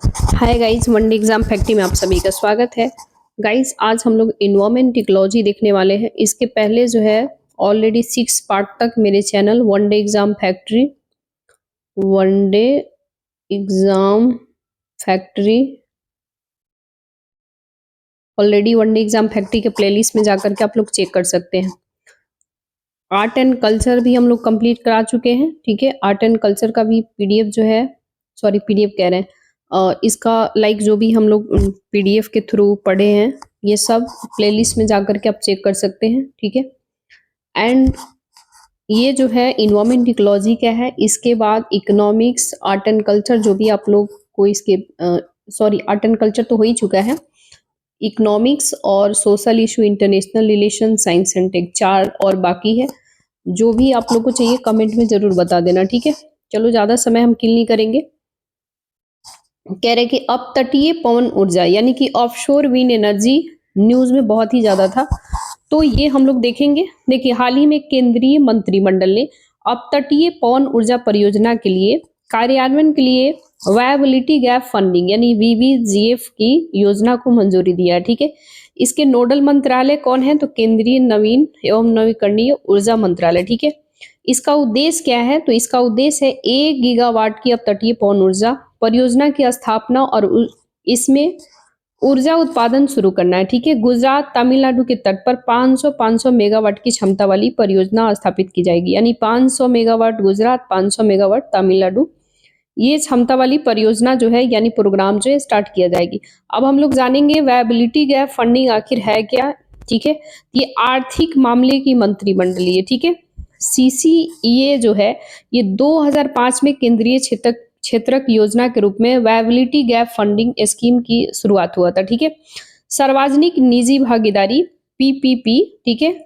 Hi guys, one day exam factory में आप सभी का स्वागत है। गाइस, आज हम लोग इन्वायरमेंट इकोलॉजी देखने वाले हैं। इसके पहले जो है ऑलरेडी 6 पार्ट तक मेरे channel one day exam factory already one day exam factory के प्लेलिस्ट में जाकर के आप लोग चेक कर सकते हैं। आर्ट एंड कल्चर भी हम लोग कंप्लीट करा चुके हैं। ठीक है, आर्ट एंड कल्चर का भी पीडीएफ जो है, सॉरी पीडीएफ कह रहे हैं, इसका लाइक जो भी हम लोग पीडीएफ के थ्रू पढ़े हैं, ये सब प्लेलिस्ट में जाकर के आप चेक कर सकते हैं। ठीक है, एंड ये जो है इन्वायरमेंट इकोलॉजी क्या है, इसके बाद इकोनॉमिक्स, आर्ट एंड कल्चर जो भी आप लोग को इसके सॉरी आर्ट एंड कल्चर तो हो ही चुका है, इकोनॉमिक्स और social issue, international relation, science and tech, 4 और बाकी है। जो भी आप लोग को चाहिए कमेंट में जरूर बता देना। ठीक है, चलो ज्यादा समय हम किल नहीं करेंगे। कह रहे कि अपतटीय पवन ऊर्जा यानी कि ऑफशोर विंड एनर्जी न्यूज में बहुत ही ज्यादा था, तो ये हम लोग देखेंगे। देखिए, हाल ही में केंद्रीय मंत्रिमंडल ने अपतटीय पवन ऊर्जा परियोजना के लिए कार्यान्वयन के लिए वायबिलिटी गैप फंडिंग यानी वीवीजीएफ की योजना को मंजूरी दिया है। ठीक है, इसके नोडल मंत्रालय कौन है? तो केंद्रीय नवीन एवं नवीकरणीय ऊर्जा मंत्रालय। ठीक है, इसका उद्देश्य क्या है? तो इसका उद्देश्य है 1 गीगावाट की अपतटीय पवन ऊर्जा परियोजना की स्थापना और इसमें ऊर्जा उत्पादन शुरू करना है। ठीक है, गुजरात तमिलनाडु के तट पर 500 मेगावाट की क्षमता वाली परियोजना स्थापित की जाएगी, यानी 500 मेगावाट गुजरात, 500 मेगावाट तमिलनाडु, ये क्षमता वाली परियोजना जो है यानी प्रोग्राम जो है स्टार्ट किया जाएगी। अब हम लोग जानेंगे वायबिलिटी गैप फंडिंग आखिर है क्या। ठीक है, ये आर्थिक मामले की मंत्रिमंडलीय, ठीक है, सीसीईए जो है ये 2005 में केंद्रीय क्षेत्रक योजना के रूप में वायबिलिटी गैप फंडिंग स्कीम की शुरुआत हुआ था। ठीक है, सार्वजनिक निजी भागीदारी पीपीपी, ठीक है,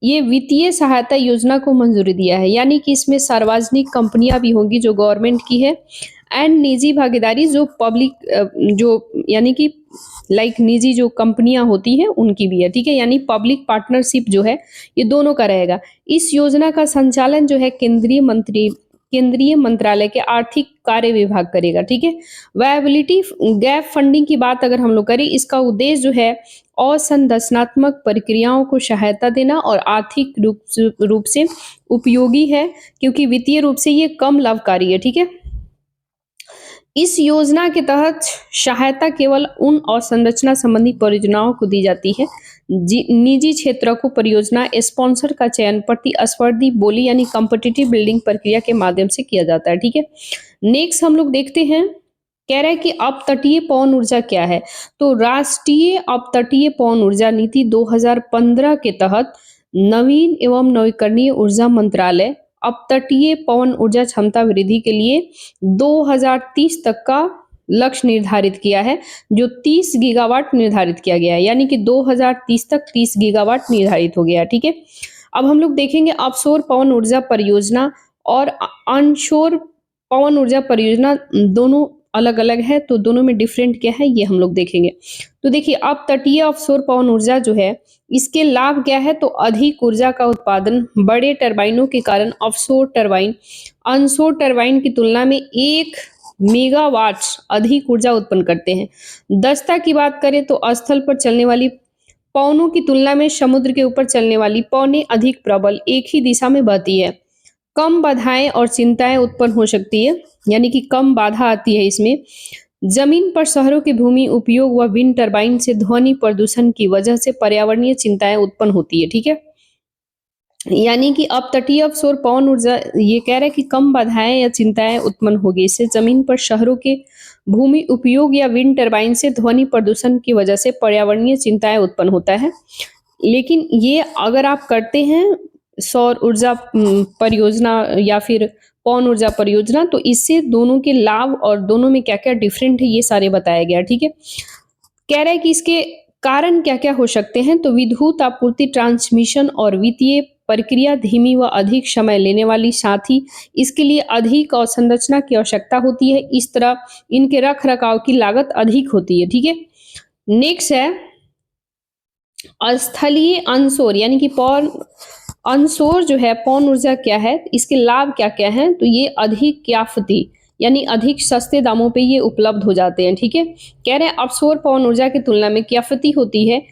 ये वित्तीय सहायता योजना को मंजूरी दिया है, यानी कि इसमें सार्वजनिक कंपनियां भी होंगी जो गवर्नमेंट की है, एंड निजी भागीदारी जो पब्लिक जो यानी कि लाइक निजी जो कंपनियां होती हैं उनकी भी है। ठीक है, यानी पब्लिक पार्टनरशिप जो है ये दोनों का रहेगा। इस योजना का संचालन जो है केंद्रीय मंत्रालय के आर्थिक कार्य विभाग करेगा। ठीक है, वायबिलिटी गैप फंडिंग की बात अगर हम लोग करें, इसका उद्देश्य जो है अवसंरचनात्मक प्रक्रियाओं को सहायता देना और आर्थिक रूप से उपयोगी है, क्योंकि वित्तीय रूप से ये कम लाभकारी है। ठीक है, इस योजना के तहत सहायता केवल उन अवसंरचना संबंधी परियोजनाओं को दी जाती है निजी क्षेत्र को परियोजना स्पॉन्सर का चयन प्रतिस्पर्धी बोली यानी कॉम्पिटिटिव बिल्डिंग प्रक्रिया के माध्यम से किया जाता है। ठीक है, नेक्स्ट हम लोग देखते हैं, कह रहा है कि अपतटीय पवन ऊर्जा क्या है। तो राष्ट्रीय अपतटीय पवन ऊर्जा नीति 2015 के तहत नवीन एवं नवीकरणीय ऊर्जा मंत्रालय अपतटीय पवन ऊर्जा क्षमता वृद्धि के लिए 2030 तक का लक्ष्य निर्धारित किया है, जो 30 गीगावाट निर्धारित किया गया है, यानी कि 2030 तक 30 गीगावाट निर्धारित हो गया। ठीक है, अब हम लोग देखेंगे ऑफशोर पवन ऊर्जा परियोजना और ऑनशोर पवन ऊर्जा परियोजना, दोनों अलग अलग है, तो दोनों में डिफरेंट क्या है ये हम लोग देखेंगे। तो देखिए, अब तटीय ऑफशोर पवन ऊर्जा जो है इसके लाभ क्या है? तो अधिक ऊर्जा का उत्पादन, बड़े टरबाइनों के कारण ऑफशोर टरबाइन ऑनशोर टरबाइन की तुलना में 1 मेगावाट अधिक ऊर्जा उत्पन्न करते हैं। दक्षता की बात करें तो स्थल पर चलने वाली पवनों की तुलना में समुद्र के ऊपर चलने वाली पवनें अधिक प्रबल, एक ही दिशा में बहती है, कम बाधाएं और चिंताएं उत्पन्न हो सकती है, यानी कि कम बाधा आती है इसमें। जमीन पर शहरों के भूमि उपयोग व विंड टरबाइन से ध्वनि प्रदूषण की वजह से पर्यावरणीय चिंताएं उत्पन्न होती है। ठीक है, यानी कि अपतटीय ऑफशोर पवन ऊर्जा ये कह रहा है कि कम बाधाएं या चिंताएं उत्पन्न होगी इससे, जमीन पर शहरों के भूमि उपयोग या विंड टरबाइन से ध्वनि प्रदूषण की वजह से पर्यावरणीय चिंताएं उत्पन्न होता है। लेकिन ये अगर आप करते हैं सौर ऊर्जा परियोजना या फिर पवन ऊर्जा परियोजना, तो इससे दोनों के लाभ और दोनों में क्या क्या डिफरेंट है ये सारे बताया गया। ठीक है, कह रहा है कि इसके कारण क्या क्या हो सकते हैं। तो विद्युत आपूर्ति, ट्रांसमिशन और वित्तीय प्रक्रिया धीमी व अधिक समय लेने वाली, साथ ही इसके लिए अधिक अवसंरचना की आवश्यकता होती है, इस तरह इनके रख रखाव की लागत अधिक होती है। ठीक है, नेक्स्ट है स्थलीय अनसोर यानी कि पवन अनसोर जो है पवन ऊर्जा क्या है, इसके लाभ क्या क्या हैं। तो ये अधिक क्याफती यानी अधिक सस्ते दामों पे ये उपलब्ध हो जाते हैं, ठीक है। कह रहे हैं अब सौर पवन ऊर्जा की तुलना में क्या फती होती है,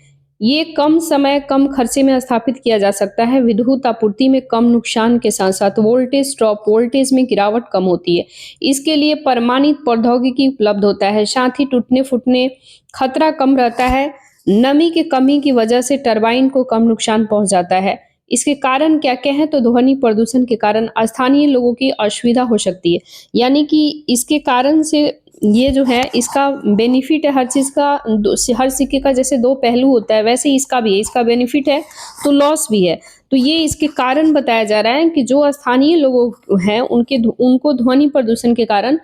ये कम समय कम खर्चे में स्थापित किया जा सकता है। विद्युत आपूर्ति में कम नुकसान के साथ साथ वोल्टेज ड्रॉप, वोल्टेज में गिरावट कम होती है। इसके लिए प्रमाणित प्रौद्योगिकी उपलब्ध होता है, साथ ही टूटने फूटने खतरा कम रहता है। नमी की कमी की वजह से टरबाइन को कम नुकसान पहुंच जाता है। इसके कारण क्या क्या है, तो ध्वनि प्रदूषण के कारण स्थानीय लोगों की असुविधा हो सकती है। यानी कि इसके कारण से ये जो है इसका बेनिफिट है, हर चीज़ का हर सिक्के का जैसे दो पहलू होता है वैसे ही इसका भी है। इसका बेनिफिट है तो लॉस भी है। तो ये इसके कारण बताया जा रहा है कि जो स्थानीय लोग हैं उनको ध्वनि प्रदूषण के कारण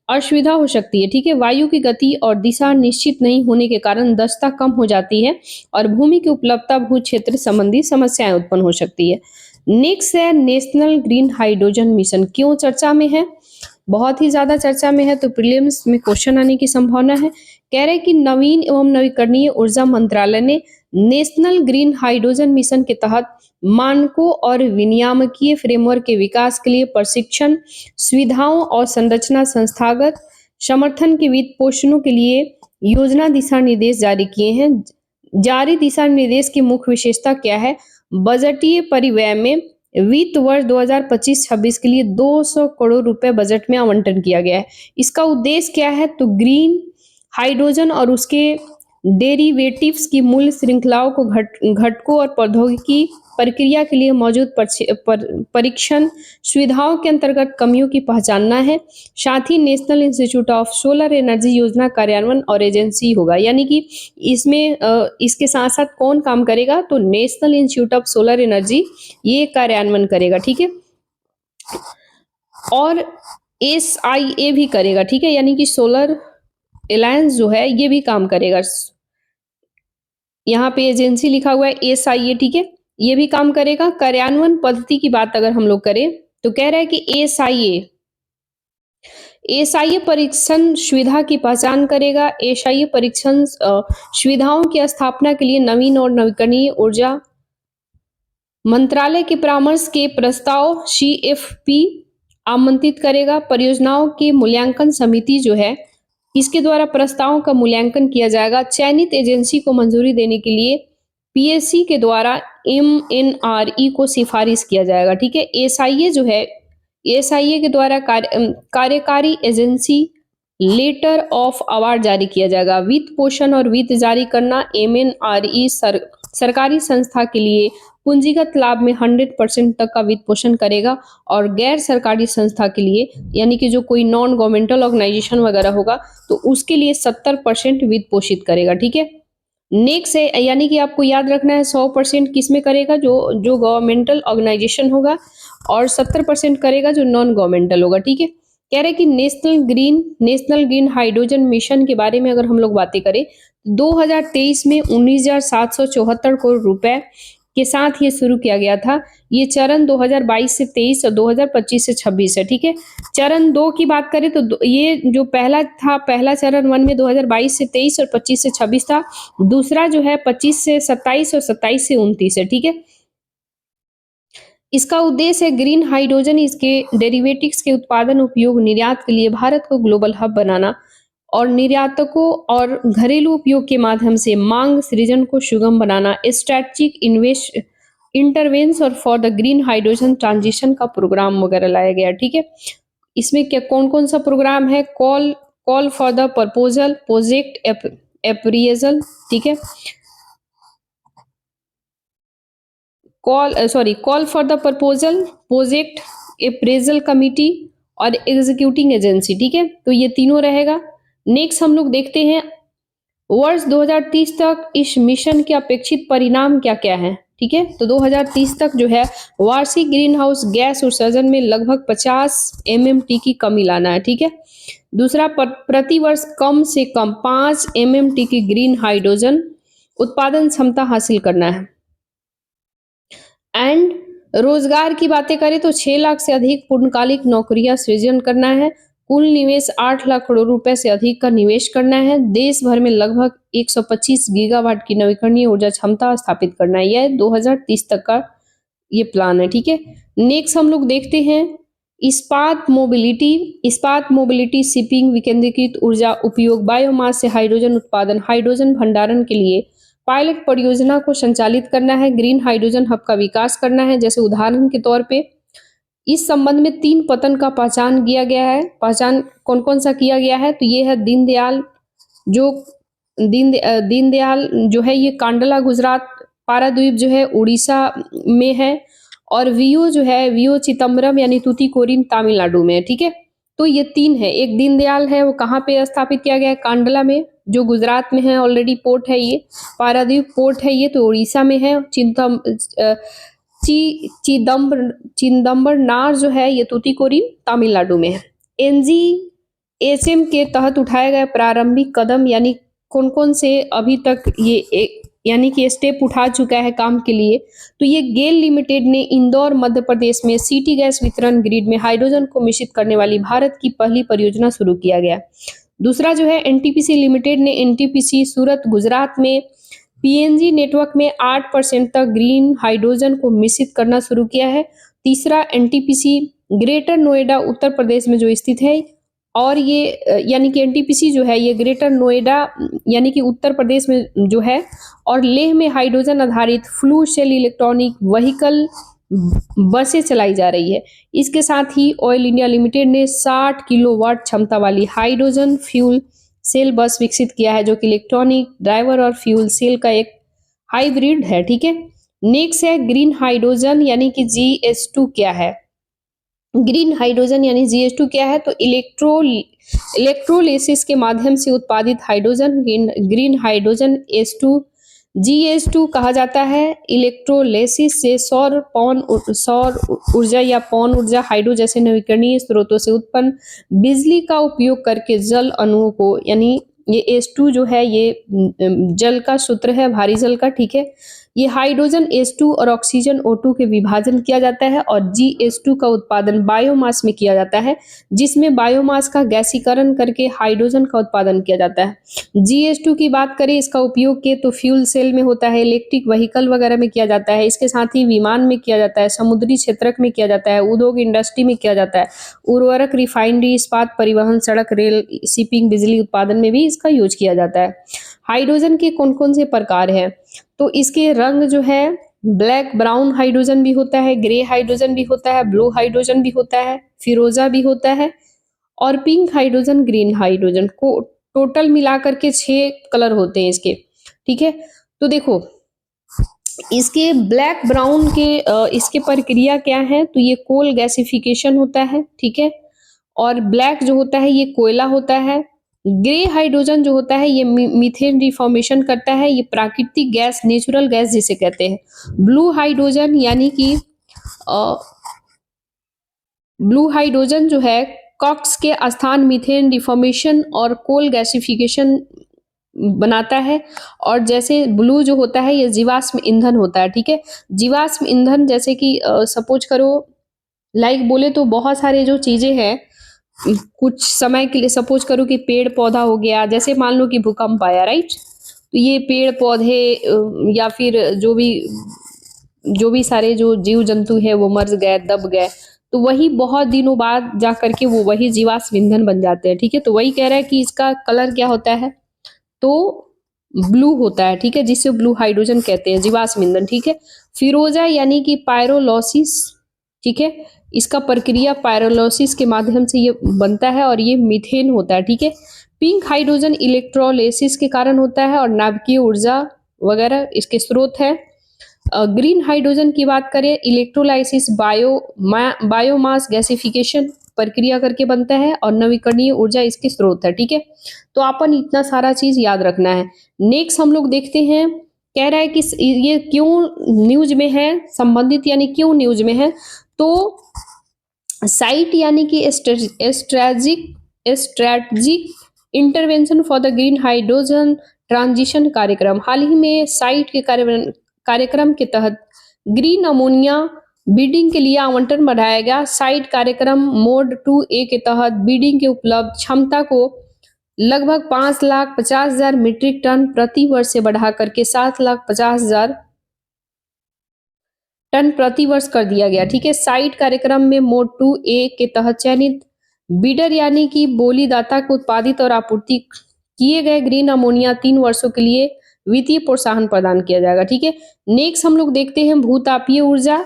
असुविधा हो सकती है, ठीक है। वायु की गति और दिशा निश्चित नहीं होने के कारण दक्षता कम हो जाती है और भूमि की उपलब्धता भू क्षेत्र संबंधी समस्याएं उत्पन्न हो सकती है। नेक्स्ट है नेशनल ग्रीन हाइड्रोजन मिशन, क्यों चर्चा में है, बहुत ही ज्यादा चर्चा में है, तो प्रीलिम्स में क्वेश्चन आने की संभावना है। कह रहे कि नवीन एवं नवीकरणीय ऊर्जा मंत्रालय ने नेशनल ग्रीन हाइड्रोजन मिशन के तहत मानकों और विनियामकीय फ्रेमवर्क के विकास के लिए प्रशिक्षण सुविधाओं और संरचना संस्थागत समर्थन के वित्त पोषणों के लिए योजना दिशा निर्देश जारी किए हैं। जारी दिशा निर्देश की मुख्य विशेषता क्या है, बजटीय परिव्यय में वित्त वर्ष 2025-26 के लिए 200 करोड़ रुपए बजट में आवंटन किया गया है। इसका उद्देश्य क्या है, तो ग्रीन हाइड्रोजन और उसके डेरिवेटिव्स की मूल्य श्रृंखलाओं को घटकों और प्रौद्योगिकी प्रक्रिया के लिए मौजूद परीक्षण सुविधाओं के अंतर्गत कमियों की पहचानना है। साथ ही national institute of solar energy योजना कार्यान्वयन और एजेंसी होगा। यानी कि इसमें इसके साथ साथ कौन काम करेगा, तो national institute of solar energy ये कार्यान्वयन करेगा, ठीक है। और SIA भी करेगा, ठीक है, यानी कि सोलर एलायंस जो है ये भी काम करेगा। यहाँ पे एजेंसी लिखा हुआ है SIA, ठीक है, ये भी काम करेगा। कार्यान्वयन पद्धति की बात अगर हम लोग करें तो कह रहा है कि SIA परीक्षण सुविधा की पहचान करेगा। SIA परीक्षण सुविधाओं की स्थापना के लिए नवीन और नवीकरणीय ऊर्जा मंत्रालय के परामर्श के प्रस्ताव CFP आमंत्रित करेगा। परियोजनाओं के मूल्यांकन समिति जो है इसके द्वारा प्रस्तावों का मूल्यांकन किया जाएगा। चयनित एजेंसी को मंजूरी देने के लिए PSC के द्वारा MNRE को सिफारिश किया जाएगा, ठीक है। SIA जो है SIA के द्वारा कार्यकारी एजेंसी लेटर ऑफ अवार्ड जारी किया जाएगा। वित्त पोषण और वित्त जारी करना, MNRE सरकारी संस्था के लिए पूंजीगत लाभ में 100% तक का वित्त पोषण करेगा और गैर सरकारी संस्था के लिए यानी कि जो कोई नॉन गवर्नमेंटल ऑर्गेनाइजेशन वगैरह होगा तो उसके लिए 70% वित्त पोषित करेगा, ठीक है। नेक्स्ट है, यानी कि आपको याद रखना है 100% किस में करेगा, जो गवर्नमेंटल ऑर्गेनाइजेशन होगा और 70% करेगा जो नॉन गवर्नमेंटल होगा, ठीक है। कह रहे कि नेशनल ग्रीन हाइड्रोजन मिशन के बारे में अगर हम लोग बातें करें 2023 में 19,774 करोड़ रुपए के साथ ये शुरू किया गया था। ये चरण 2022 से 23 और 2025 से 26 है, ठीक है। चरण 2 की बात करें तो ये जो पहला था, पहला चरण 1 में 2022 से 23 और 25 से 26 था। दूसरा जो है 25 से 27 और 27 से 29 है, ठीक है। इसका उद्देश्य है ग्रीन हाइड्रोजन, इसके डेरिवेटिव्स के उत्पादन, उपयोग, निर्यात के लिए भारत को ग्लोबल हब बनाना और निर्यातकों और घरेलू उपयोग के माध्यम से मांग सृजन को सुगम बनाना। स्ट्रैटेजिक इंटरवेंस और for the green hydrogen transition का प्रोग्राम वगैरह लाया गया, ठीक है। इसमें क्या कौन कौन सा प्रोग्राम है, call for the proposal, project appraisal, ठीक है, call for the proposal, project appraisal committee और एग्जीक्यूटिंग एजेंसी, ठीक है। तो ये तीनों रहेगा। नेक्स्ट हम लोग देखते हैं वर्ष 2030 तक इस मिशन के अपेक्षित परिणाम क्या क्या है, ठीक है। तो 2030 तक जो है वार्षिक ग्रीन हाउस गैस उत्सर्जन में लगभग 50 MMT की कमी लाना है, ठीक है। दूसरा, प्रति वर्ष कम से कम 5 MMT की ग्रीन हाइड्रोजन उत्पादन क्षमता हासिल करना है। एंड रोजगार की बातें करें तो 6 लाख से अधिक पूर्णकालिक नौकरियां सृजन करना है। कुल निवेश 8 लाख करोड़ रुपए से अधिक का निवेश करना है। देश भर में लगभग 125 गीगावाट की नवीकरणीय ऊर्जा क्षमता स्थापित करना है। यह 2030 तक का ये प्लान है, ठीक है। नेक्स्ट हम लोग देखते हैं इस्पात मोबिलिटी शिपिंग विकेंद्रीकृत ऊर्जा उपयोग बायोमास से हाइड्रोजन उत्पादन हाइड्रोजन भंडारण के लिए पायलट परियोजना को संचालित करना है। ग्रीन हाइड्रोजन हब का विकास करना है। जैसे उदाहरण के तौर पे इस संबंध में 3 पतन का पहचान किया गया है। पहचान कौन कौन सा किया गया है? तो ये है दीनदयाल जो दीनदयाल जो है ये कांडला गुजरात, पारादीप जो है उड़ीसा में है, और वियो जो है वियो चिदम्बरम यानी तूतीकोरिन तमिलनाडु में है। ठीक है, तो ये 3 है। एक दीनदयाल है वो कहाँ पे स्थापित किया गया है? कांडला में, जो गुजरात में है, ऑलरेडी पोर्ट है ये। पारादीप पोर्ट है ये, तो उड़ीसा में है। चिदम्बरनार जो है ये तूतीकोरिन तमिलनाडु में है। एनजीएचएम के तहत उठाए गए प्रारंभिक कदम यानी कौन कौन से अभी तक ये यानी कि स्टेप उठा चुका है काम के लिए? तो ये गेल लिमिटेड ने इंदौर मध्य प्रदेश में सिटी गैस वितरण ग्रिड में हाइड्रोजन को मिश्रित करने वाली भारत की पहली परियोजना शुरू किया गया। दूसरा जो है एनटीपीसी लिमिटेड ने एनटीपीसी सूरत गुजरात में पीएनजी नेटवर्क में 8% तक ग्रीन हाइड्रोजन को मिश्रित करना शुरू किया है। तीसरा एनटीपीसी ग्रेटर नोएडा उत्तर प्रदेश में जो स्थित है, और ये यानी कि एनटीपीसी जो है ये ग्रेटर नोएडा यानी कि उत्तर प्रदेश में जो है, और लेह में हाइड्रोजन आधारित फ्लू सेल इलेक्ट्रॉनिक व्हीकल बसें चलाई जा रही है। इसके साथ ही ऑयल इंडिया लिमिटेड ने 60 किलोवाट क्षमता वाली हाइड्रोजन फ्यूल सेल बस विकसित किया है, जो कि इलेक्ट्रॉनिक ड्राइवर और फ्यूल सेल का एक हाइब्रिड है। ठीक है, नेक्स्ट है ग्रीन हाइड्रोजन यानी कि GH2 क्या है? ग्रीन हाइड्रोजन यानी GH2 क्या है? तो इलेक्ट्रोलिसिस के माध्यम से उत्पादित हाइड्रोजन ग्रीन हाइड्रोजन GH2 कहा जाता है। इलेक्ट्रोलिसिस से सौर ऊर्जा या पवन ऊर्जा हाइड्रो जैसे नवीकरणीय स्रोतों से उत्पन्न बिजली का उपयोग करके जल अणुओं को, यानी ये H2 जो है ये जल का सूत्र है, भारी जल का। ठीक है, ये हाइड्रोजन H2 और ऑक्सीजन O2 के विभाजन किया जाता है, और GH2 का उत्पादन बायोमास में किया जाता है, जिसमें बायोमास का गैसीकरण करके हाइड्रोजन का उत्पादन किया जाता है। GH2 की बात करें, इसका उपयोग के तो फ्यूल सेल में होता है, इलेक्ट्रिक व्हीकल वगैरह में किया जाता है, इसके साथ ही विमान में किया जाता है, समुद्री क्षेत्र में किया जाता है, उद्योग इंडस्ट्री में किया जाता है, उर्वरक, रिफाइनरी, इस्पात, परिवहन, सड़क, रेल, शिपिंग, बिजली उत्पादन में भी इसका यूज किया जाता है। हाइड्रोजन के कौन कौन से प्रकार हैं? तो इसके रंग जो है ब्लैक ब्राउन हाइड्रोजन भी होता है, ग्रे हाइड्रोजन भी होता है, ब्लू हाइड्रोजन भी होता है, फिरोजा भी होता है, और पिंक हाइड्रोजन, ग्रीन हाइड्रोजन को टोटल मिलाकर के 6 कलर होते हैं इसके। ठीक है, तो देखो इसके ब्लैक ब्राउन के इसके प्रक्रिया क्या है? तो ये कोल गैसिफिकेशन होता है। ठीक है, और ब्लैक जो होता है ये कोयला होता है। ग्रे हाइड्रोजन जो होता है ये मीथेन रिफॉर्मेशन करता है, ये प्राकृतिक गैस, नेचुरल गैस जिसे कहते हैं। ब्लू हाइड्रोजन यानी कि ब्लू हाइड्रोजन जो है कॉक्स के स्थान मीथेन रिफॉर्मेशन और कोल गैसिफिकेशन बनाता है, और जैसे ब्लू जो होता है ये जीवाश्म ईंधन होता है। ठीक है, जीवाश्म ईंधन जैसे कि सपोज करो लाइक बोले तो बहुत सारे जो चीजें हैं कुछ समय के लिए, सपोज करो कि पेड़ पौधा हो गया, जैसे मान लो कि भूकंप आया, राइट, तो ये पेड़ पौधे या फिर जो भी सारे जो जीव जंतु है वो मर गए, दब गए, तो वही बहुत दिनों बाद जा करके वो वही जीवाश्म ईंधन बन जाते हैं। ठीक है, तो वही कह रहा है कि इसका कलर क्या होता है? तो ब्लू होता है। ठीक है, जिसे ब्लू हाइड्रोजन कहते हैं, जीवाश्म ईंधन। ठीक है, फिरोजा यानी कि पायरोलोसिस। ठीक है, इसका प्रक्रिया पायरोलोसिस के माध्यम से ये बनता है, और ये मीथेन होता है। ठीक है, पिंक हाइड्रोजन इलेक्ट्रोलिसिस के कारण होता है, और नाभिकीय ऊर्जा वगैरह इसके स्रोत है। ग्रीन हाइड्रोजन की बात करें, इलेक्ट्रोलाइसिस, बायोमास गैसिफिकेशन प्रक्रिया करके बनता है, और नवीकरणीय ऊर्जा इसके स्रोत है। ठीक है, तो अपन इतना सारा चीज याद रखना है। नेक्स्ट हम लोग देखते हैं, कह रहा है कि ये क्यों न्यूज में है, संबंधित यानी क्यों न्यूज में है? तो साइट यानी कि strategic intervention for the green hydrogen transition कार्यक्रम, हाल ही में साइट के कार्यक्रम के तहत ग्रीन अमोनिया बीडिंग के लिए आवंटन बढ़ाया गया। साइट कार्यक्रम मोड 2A के तहत बीडिंग के उपलब्ध क्षमता को लगभग 5,50,000 मीट्रिक टन प्रति वर्ष से बढ़ा करके 7,50,000 टन प्रति वर्ष कर दिया गया। ठीक है, साइट कार्यक्रम में मोड 2A के तहत चयनित बीडर यानी कि बोलीदाता को उत्पादित और आपूर्ति किए गए ग्रीन अमोनिया 3 वर्षों के लिए वित्तीय प्रोत्साहन प्रदान किया जाएगा। ठीक है, नेक्स्ट हम लोग देखते हैं भूतापीय ऊर्जा।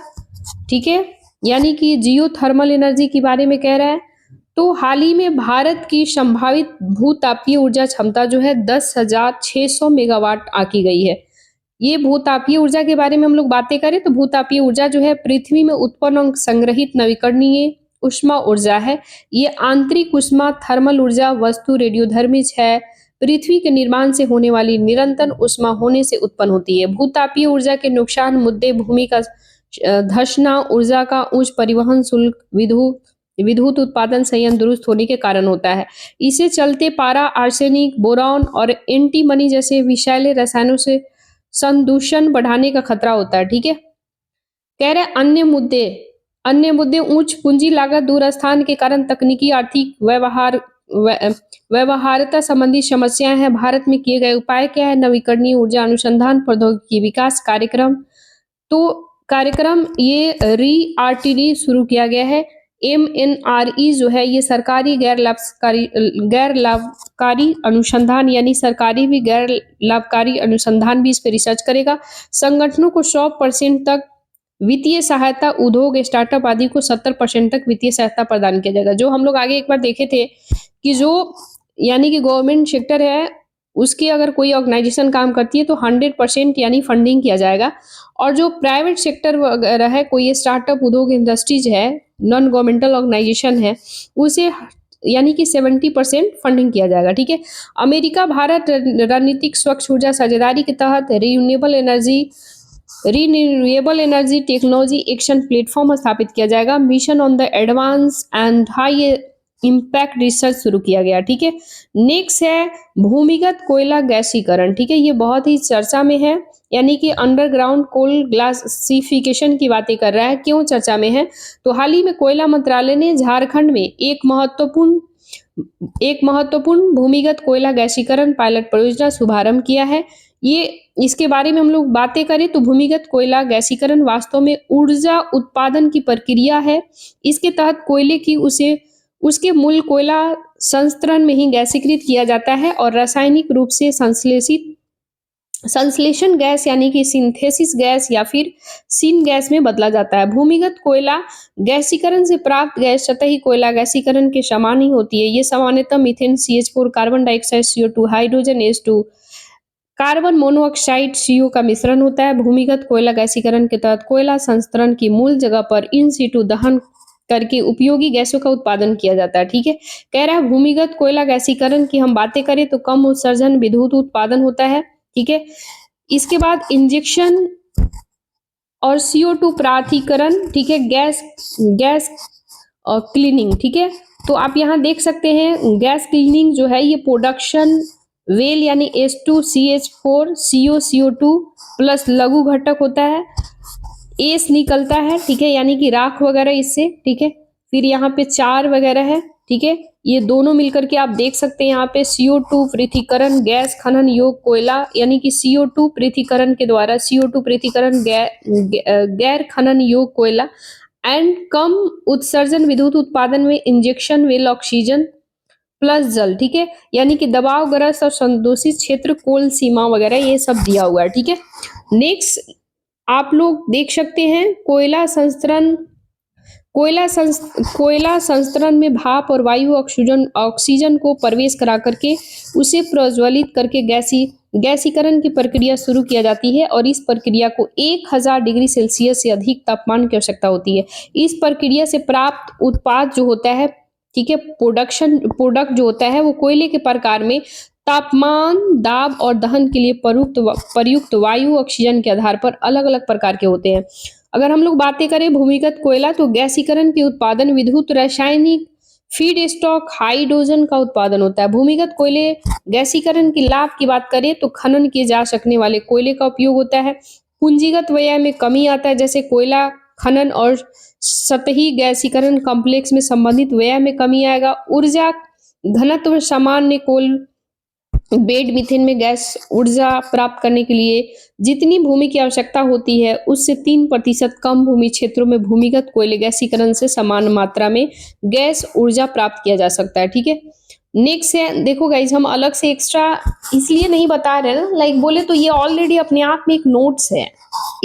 ठीक है, यानी कि जियो थर्मल एनर्जी के बारे में कह रहा है। तो हाल ही में भारत की संभावित भूतापीय ऊर्जा क्षमता जो है 10,600 मेगावाट आकी गई है। ये भूतापीय ऊर्जा के बारे में हम लोग बातें करें तो भूतापीय ऊर्जा जो है पृथ्वी में उत्पन्न और संग्रहित नवीकरणीय उष्मा ऊर्जा है। ये आंतरिक उष्मा थर्मल ऊर्जा वस्तु रेडियोधर्मिज है, पृथ्वी के निर्माण से होने वाली निरंतर उष्मा होने से उत्पन्न होती है। भूतापीय ऊर्जा के नुकसान मुद्दे भूमि का धंसना, ऊर्जा का उच्च परिवहन शुल्क, विद्युत उत्पादन संयंत्र दुरुस्त होने के कारण होता है। इसे चलते पारा, आर्सेनिक, बोरॉन और एंटीमनी जैसे विषैले रसायनों से संदूषण बढ़ाने का खतरा होता है। ठीक है, कह रहे अन्य मुद्दे उच्च पूंजी लागत, दूर स्थान के कारण तकनीकी आर्थिक व्यवहार्यता संबंधी समस्याएं हैं। भारत में किए गए उपाय क्या है? नवीकरणीय ऊर्जा अनुसंधान प्रौद्योगिकी विकास कार्यक्रम। तो कार्यक्रम ये RE-RTD शुरू किया गया है। MNRE जो है ये सरकारी गैर लाभकारी अनुसंधान यानी सरकारी भी गैर लाभकारी अनुसंधान भी इस पर रिसर्च करेगा। संगठनों को 100% तक वित्तीय सहायता, उद्योग स्टार्टअप आदि को 70% तक वित्तीय सहायता प्रदान किया जाएगा। जो हम लोग आगे एक बार देखे थे कि जो यानी कि गवर्नमेंट सेक्टर है उसकी अगर कोई ऑर्गेनाइजेशन काम करती है तो 100% यानी फंडिंग किया जाएगा, और जो प्राइवेट सेक्टर वगैरह है, कोई स्टार्टअप, उद्योग, इंडस्ट्रीज है, नॉन गवर्नमेंटल ऑर्गेनाइजेशन है, उसे यानी कि 70% फंडिंग किया जाएगा। ठीक है, अमेरिका भारत रणनीतिक स्वच्छ ऊर्जा साझेदारी के तहत renewable energy technology action platform स्थापित किया जाएगा। Mission on the advance and high impact research शुरू किया गया। ठीक है, नेक्स्ट है भूमिगत कोयला गैसीकरण। ठीक है, ये बहुत ही चर्चा में है, यानी कि अंडरग्राउंड कोल ग्लासिफिकेशन की बातें कर रहा है। क्यों चर्चा में है? तो हाल ही में कोयला मंत्रालय ने झारखंड में एक महत्वपूर्ण भूमिगत कोयला गैसीकरण पायलट परियोजना शुभारंभ किया है। ये इसके बारे में हम लोग बातें करें तो भूमिगत कोयला गैसीकरण वास्तव में ऊर्जा उत्पादन की प्रक्रिया है। इसके तहत कोयले की उसके मूल कोयला संस्करण में ही गैसीकृत किया जाता है और रासायनिक रूप से संश्लेषण गैस यानी कि सिंथेसिस गैस या फिर सिन गैस में बदला जाता है। भूमिगत कोयला गैसीकरण से प्राप्त गैस सतही कोयला गैसीकरण के समान ही होती है। ये सामान्यतः methane CH4, carbon dioxide CO2, hydrogen H2, carbon monoxide CO का मिश्रण होता है। भूमिगत कोयला गैसीकरण के तहत कोयला संस्करण की मूल जगह पर इन सिटू दहन करके उपयोगी गैसों का उत्पादन किया जाता है। ठीक है, कह रहा है भूमिगत कोयला गैसीकरण की हम बातें करें तो कम उत्सर्जन, विद्युत उत्पादन होता है। ठीक है, इसके बाद इंजेक्शन और CO2 प्राधिकरण। ठीक है, गैस और क्लीनिंग। ठीक है, तो आप यहाँ देख सकते हैं गैस क्लीनिंग जो है ये प्रोडक्शन वेल यानी H2CH4 CO2 प्लस लघु घटक होता है, एस निकलता है। ठीक है, यानी कि राख वगैरह इससे। ठीक है, फिर यहाँ पे चार वगैरह है। ठीक है, ये दोनों मिलकर के आप देख सकते हैं यहाँ पे CO2 पृथक्करण गैस खनन योग कोयला, यानी कि CO2 पृथक्करण के द्वारा CO2 पृथक्करण गैर खनन योग कोयला एंड कम उत्सर्जन विद्युत उत्पादन में इंजेक्शन वेल ऑक्सीजन प्लस जल। ठीक है, यानी कि दबाव, ग्रस्त और संदूषित क्षेत्र, कोल सीमा वगैरह ये सब दिया हुआ है। ठीक है, नेक्स्ट आप लोग देख सकते हैं कोयला संस्तरण में भाप और वायु ऑक्सीजन को प्रवेश करा करके उसे प्रज्वलित करके गैसीकरण की प्रक्रिया शुरू किया जाती है, और इस प्रक्रिया को 1000 डिग्री सेल्सियस से अधिक तापमान की आवश्यकता होती है। इस प्रक्रिया से प्राप्त उत्पाद जो होता है, ठीक है, प्रोडक्ट जो होता है वो कोयले के प्रकार में तापमान, दाब और दहन के लिए प्रयुक्त वायु ऑक्सीजन के आधार पर अलग अलग प्रकार के होते हैं। अगर हम लोग बातें करें भूमिगत कोयला तो गैसीकरण के उत्पादन, विद्युत, रासायनिक, फीड स्टॉक, हाइड्रोजन का उत्पादन होता है। भूमिगत कोयले गैसीकरण की लाभ की बात करें तो खनन किए जा सकने वाले कोयले का उपयोग होता है। पूंजीगत व्यय में कमी आता है, जैसे कोयला खनन और सतही गैसीकरण कॉम्प्लेक्स में संबंधित व्यय में कमी आएगा। ऊर्जा घनत्व सामान्य बेड मीथेन में गैस ऊर्जा प्राप्त करने के लिए जितनी भूमि की आवश्यकता होती है उससे 3% कम भूमि क्षेत्रों में भूमिगत कोयले गैसीकरण से समान मात्रा में गैस ऊर्जा प्राप्त किया जा सकता है। ठीक है, नेक्स्ट है, देखो गाइज हम अलग से एक्स्ट्रा इसलिए नहीं बता रहे ना, लाइक बोले तो ये ऑलरेडी अपने आप में एक नोट्स है,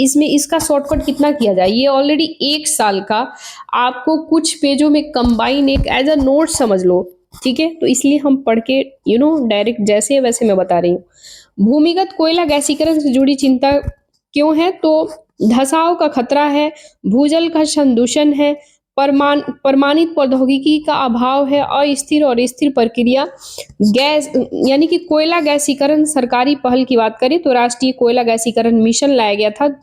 इसमें इसका शॉर्टकट कितना किया जाए, ये ऑलरेडी 1 साल का आपको कुछ पेजों में कंबाइन एक एज अ नोट समझ लो। ठीक है, तो इसलिए हम पढ़ के डायरेक्ट जैसे है वैसे मैं बता रही हूँ। भूमिगत कोयला गैसीकरण से जुड़ी चिंता क्यों है, तो धसाव का खतरा है, भूजल का संदूषण है, प्रमाणित प्रौद्योगिकी का अभाव है, अस्थिर और स्थिर प्रक्रिया, गैस यानी कि कोयला गैसीकरण सरकारी पहल की बात करें तो राष्ट्रीय कोयला गैसीकरण मिशन लाया गया था।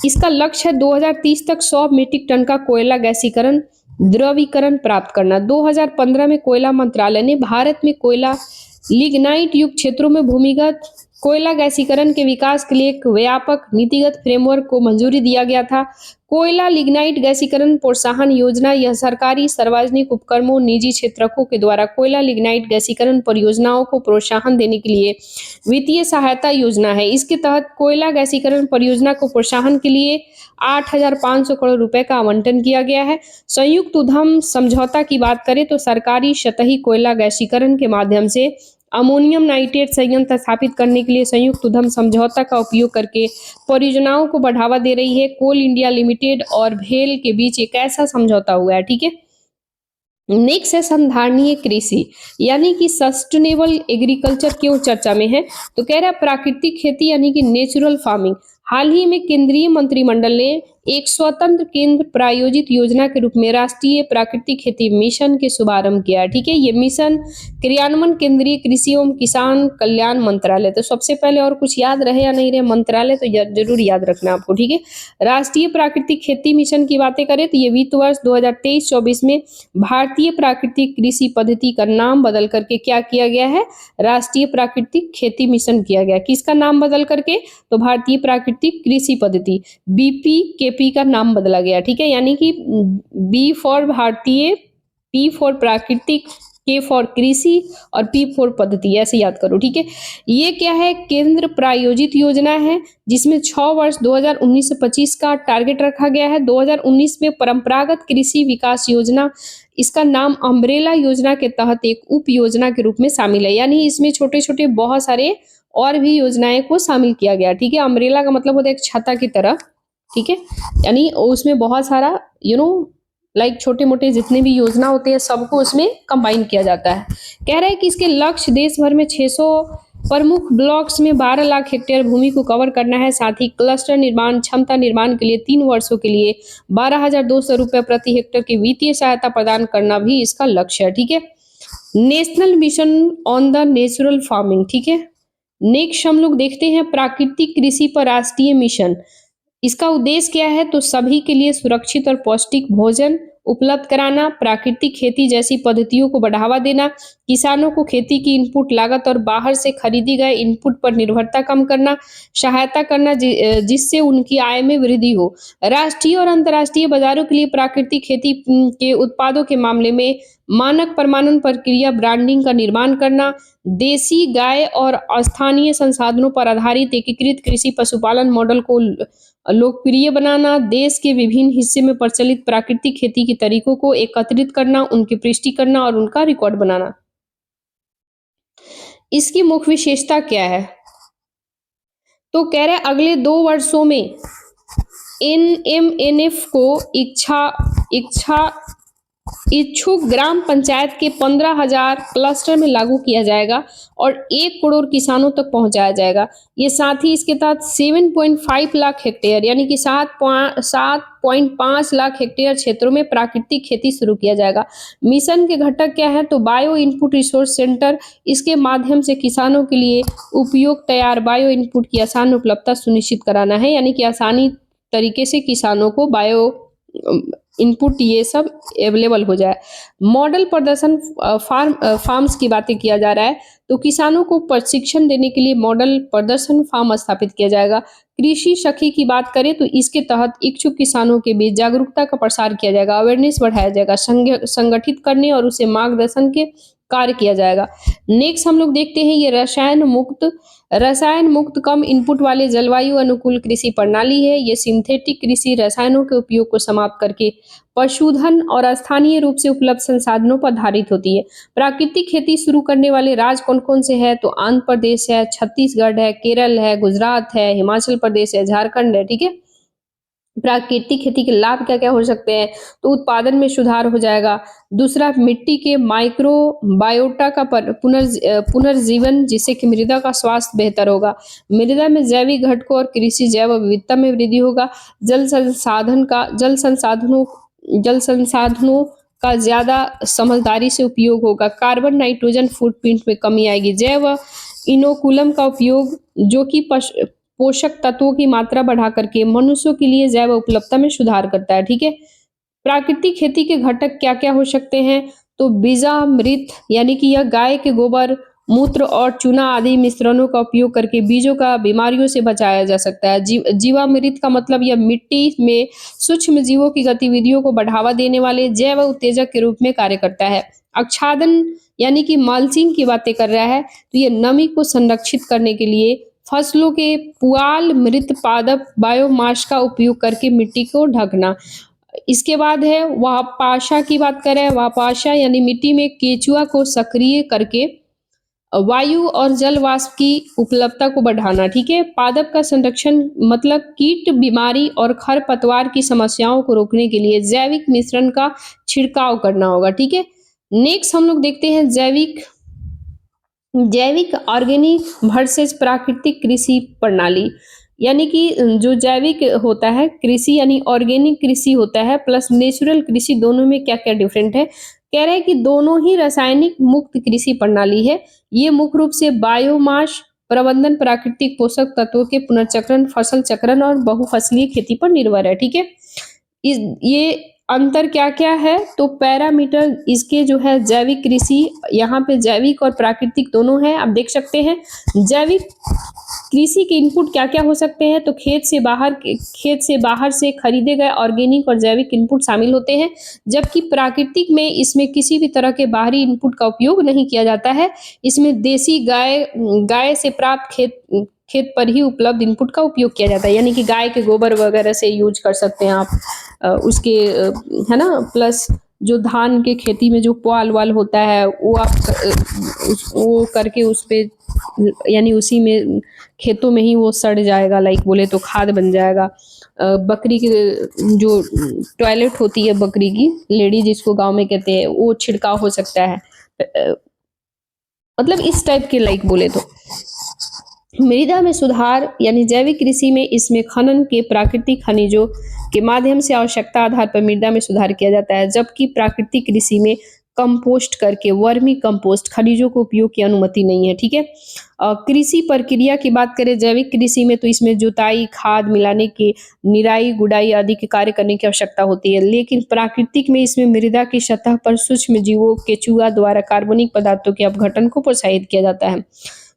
इसका लक्ष्य है 2030 तक 100 मीट्रिक टन का कोयला गैसीकरण द्रवीकरण प्राप्त करना। 2015 में कोयला मंत्रालय ने भारत में कोयला लिग्नाइट युक्त क्षेत्रों में भूमिगत कोयला गैसीकरण के विकास के लिए एक व्यापक नीतिगत फ्रेमवर्क को मंजूरी दिया गया था। कोयला लिग्नाइट गैसीकरण प्रोत्साहन योजना यह सरकारी, सार्वजनिक उपक्रमों, निजी क्षेत्रकों के द्वारा कोयला लिग्नाइट गैसीकरण परियोजनाओं को प्रोत्साहन देने के लिए वित्तीय सहायता योजना है। इसके तहत कोयला गैसीकरण परियोजना को प्रोत्साहन के लिए 8,500 करोड़ रुपए का आवंटन किया गया है। संयुक्त उद्यम समझौता की बात करें तो सरकारी सतही कोयला गैसीकरण के माध्यम से अमोनियम नाइट्रेट संयंत्र स्थापित करने के लिए संयुक्त उद्यम समझौता का उपयोग करके परियोजनाओं को बढ़ावा दे रही है। कोल इंडिया लिमिटेड और भेल के बीच एक ऐसा समझौता हुआ है। ठीक है, नेक्स्ट है संधारणीय कृषि यानी कि सस्टेनेबल एग्रीकल्चर क्यों चर्चा में है, तो कह रहा है प्राकृतिक खेती यानी कि नेचुरल फार्मिंग। हाल ही में केंद्रीय मंत्रिमंडल ने एक स्वतंत्र केंद्र प्रायोजित योजना के रूप में राष्ट्रीय प्राकृतिक खेती मिशन के शुभारंभ किया। ठीक है, ये मिशन क्रियान्वयन केंद्रीय कृषि एवं किसान कल्याण मंत्रालय। तो सबसे पहले और कुछ याद रहे या नहीं रहे मंत्रालय तो जरूर याद रखना आपको। ठीक है, राष्ट्रीय प्राकृतिक खेती मिशन की बातें करें तो ये वित्त वर्ष 2023-24 में भारतीय प्राकृतिक कृषि पद्धति का नाम बदल करके क्या किया गया है, राष्ट्रीय प्राकृतिक खेती मिशन किया गया। किसका नाम बदल करके, तो भारतीय प्राकृतिक कृषि पद्धति BPKP का नाम बदला गया। ठीक है, यानी कि बी फॉर भारतीय, पी फॉर प्राकृतिक, के फॉर कृषि और पी फॉर पद्धति, ऐसे याद करो। ठीक है, ये क्या है, केंद्र प्रायोजित योजना है जिसमें 6 वर्ष 2019 से 25 का टारगेट रखा गया है। 2019 में परंपरागत कृषि विकास योजना, इसका नाम अम्ब्रेला योजना के तहत एक उप योजना के रूप में शामिल है, यानी इसमें छोटे छोटे बहुत सारे और भी योजनाएं को शामिल किया गया। ठीक है, अम्ब्रेला का मतलब होता है एक छाता की तरह। ठीक है, यानी उसमें बहुत सारा लाइक छोटे मोटे जितने भी योजना होते हैं सबको उसमें कंबाइन किया जाता है। कह रहा है कि इसके लक्ष्य देश भर में 600 प्रमुख ब्लॉक्स में 12 लाख हेक्टेयर भूमि को कवर करना है। साथ ही क्लस्टर निर्माण क्षमता निर्माण के लिए 3 वर्षों के लिए 12,200 रुपये प्रति हेक्टेयर की वित्तीय सहायता प्रदान करना भी इसका लक्ष्य है। ठीक है, national mission on the natural farming. ठीक है, नेक्स्ट हम लोग देखते हैं प्राकृतिक कृषि पर राष्ट्रीय मिशन। इसका उद्देश्य क्या है, तो सभी के लिए सुरक्षित और पौष्टिक भोजन उपलब्ध कराना, प्राकृतिक खेती जैसी पद्धतियों को बढ़ावा देना, किसानों को खेती की इनपुट लागत और बाहर से खरीदी गए इनपुट पर निर्भरता कम करना, सहायता करना जिससे उनकी आय में वृद्धि हो। राष्ट्रीय और अंतर्राष्ट्रीय बाजारों के लिए प्राकृतिक खेती के उत्पादों के मामले में मानक प्रमाणन प्रक्रिया, ब्रांडिंग का निर्माण करना, देसी गाय और स्थानीय संसाधनों पर आधारित एकीकृत कृषि पशुपालन मॉडल को लोकप्रिय बनाना, देश के विभिन्न हिस्से में प्रचलित प्राकृतिक खेती के तरीकों को एकत्रित करना, उनकी पुष्टि करना और उनका रिकॉर्ड बनाना। इसकी मुख्य विशेषता क्या है, तो कह रहे हैं अगले 2 वर्षों में NMNF को इच्छुक ग्राम पंचायत के 15,000 क्लस्टर में लागू किया जाएगा और 1 करोड़ किसानों तक पहुंचाया जाएगा। ये साथ ही इसके तहत 7.5 लाख हेक्टेयर यानी कि 7.5 लाख हेक्टेयर क्षेत्रों में प्राकृतिक खेती शुरू किया जाएगा। मिशन के घटक क्या है, तो बायो इनपुट रिसोर्स सेंटर, इसके माध्यम से किसानों के लिए उपयोग तैयार बायो इनपुट की आसान उपलब्धता सुनिश्चित कराना है, यानी कि आसानी तरीके से किसानों को बायो इनपुट ये सब अवेलेबल हो जाए। मॉडल प्रदर्शन फार्म्स की बातें किया जा रहा है, तो किसानों को प्रशिक्षण देने के लिए मॉडल प्रदर्शन फार्म स्थापित किया जाएगा। कृषि सखी की बात करें तो इसके तहत इच्छुक किसानों के बीच जागरूकता का प्रसार किया जाएगा, अवेयरनेस बढ़ाया जाएगा, संगठित करने और उसे मार्गदर्शन के कार्य किया जाएगा। नेक्स्ट हम लोग देखते हैं ये रसायन मुक्त कम इनपुट वाले जलवायु अनुकूल कृषि प्रणाली है। ये सिंथेटिक कृषि रसायनों के उपयोग को समाप्त करके पशुधन और स्थानीय रूप से उपलब्ध संसाधनों पर आधारित होती है। प्राकृतिक खेती शुरू करने वाले राज्य कौन-कौन से हैं? तो आंध्र प्रदेश है, छत्तीसगढ़ है, केरल है, गुजरात है, हिमाचल प्रदेश है, झारखंड है, ठीक है? प्राकृतिक खेती के लाभ क्या-क्या हो सकते हैं? तो उत्पादन में सुधार हो जाएगा। दूसरा, मिट्टी के माइक्रोबायोटा का पुनर्जीवन, जिससे कि मृदा का स्वास्थ्य बेहतर होगा। मृदा में जैविक घटकों और कृषि जैव विविधता में वृद्धि होगा। जल संसाधनों का ज़्यादा समझदारी से उपयोग होगा। कार्बन नाइट्रोजन फुटप्रिंट में कमी आएगी। जैव इनोकुलम का उपयोग, जो कि पोषक तत्वों की मात्रा बढ़ा करके मनुष्यों के लिए जैव उपलब्धता में सुधार करता है, ठीक है? प्राकृतिक खेती के घटक क्या-क्या हो सकते हैं? तो बीजामृत, यानी कि यह गाय के गोबर, मूत्र और चूना आदि मिश्रणों का उपयोग करके बीजों का बीमारियों से बचाया जा सकता है। जीवामृत का मतलब यह मिट्टी में सूक्ष्म जीवों की गतिविधियों को बढ़ावा देने वाले जैव उत्तेजक के रूप में कार्य करता है। आच्छादन, यानी कि मल्चिंग की बातें कर रहा है, तो ये नमी को संरक्षित करने के लिए फसलों के पुआल मृत पादप बायोमास का उपयोग करके मिट्टी को ढकना। इसके बाद है वापाशा की बात करें, वापाशा यानी मिट्टी में केचुआ को सक्रिय करके वायु और जल वाष्प की उपलब्धता को बढ़ाना, ठीक है? पादप का संरक्षण मतलब कीट, बीमारी और खरपतवार की समस्याओं को रोकने के लिए जैविक मिश्रण का छिड़काव करना होगा, ठीक है? नेक्स्ट हम लोग देखते हैं जैविक ऑर्गेनिक वर्सेस प्राकृतिक कृषि प्रणाली। यानी कि जो जैविक होता है कृषि, यानी ऑर्गेनिक कृषि होता है प्लस नेचुरल कृषि, दोनों में क्या-क्या डिफरेंट है? कह रहे हैं कि दोनों ही रासायनिक मुक्त कृषि प्रणाली है। ये मुख्य रूप से बायोमास प्रबंधन, प्राकृतिक पोषक तत्वों के पुनर्चक्रण, फसल चक्रण और बहुफसलीय खेती पर निर्भर है, ठीक है? ये अंतर क्या-क्या है? तो पैरामीटर इसके जो है जैविक कृषि, यहाँ पे जैविक और प्राकृतिक दोनों हैं, आप देख सकते हैं। जैविक कृषि के इनपुट क्या-क्या हो सकते हैं? तो खेत से बाहर से खरीदे गए ऑर्गेनिक और जैविक इनपुट शामिल होते हैं, जबकि प्राकृतिक में इसमें किसी भी तरह के बाहरी इनपुट का उपयोग नहीं किया जाता है। इसमें देसी गाय से प्राप्त खेत पर ही उपलब्ध इनपुट का उपयोग किया जाता है, यानी कि गाय के गोबर वगैरह से यूज कर सकते हैं आप। है ना? प्लस जो धान के खेती में जो पुआल-वुआल होता है, वो आप वो करके उस पे, यानी उसी में खेतों में ही वो सड़ जाएगा, लाइक बोले तो खाद बन जाएगा। बकरी की जो टॉयलेट होती है बकरी की, लेडी जिसको गाँव में कहते हैं, वो छिड़काव हो सकता है। मतलब इस टाइप के, लाइक बोले तो। मृदा में सुधार, यानी जैविक कृषि में इसमें खनन के प्राकृतिक खनिजों के माध्यम से आवश्यकता आधार पर मृदा में सुधार किया जाता है, जबकि प्राकृतिक कृषि में कंपोस्ट करके वर्मी कंपोस्ट खनिजों को उपयोग की अनुमति नहीं है, ठीक है? कृषि प्रक्रिया की बात करें जैविक कृषि में, तो इसमें जुताई, खाद मिलाने की, निराई गुड़ाई आदि के कार्य करने की आवश्यकता होती है, लेकिन प्राकृतिक में इसमें मृदा की सतह पर सूक्ष्म जीवों, केचुआ द्वारा कार्बनिक पदार्थों के अपघटन को प्रोत्साहित किया जाता है।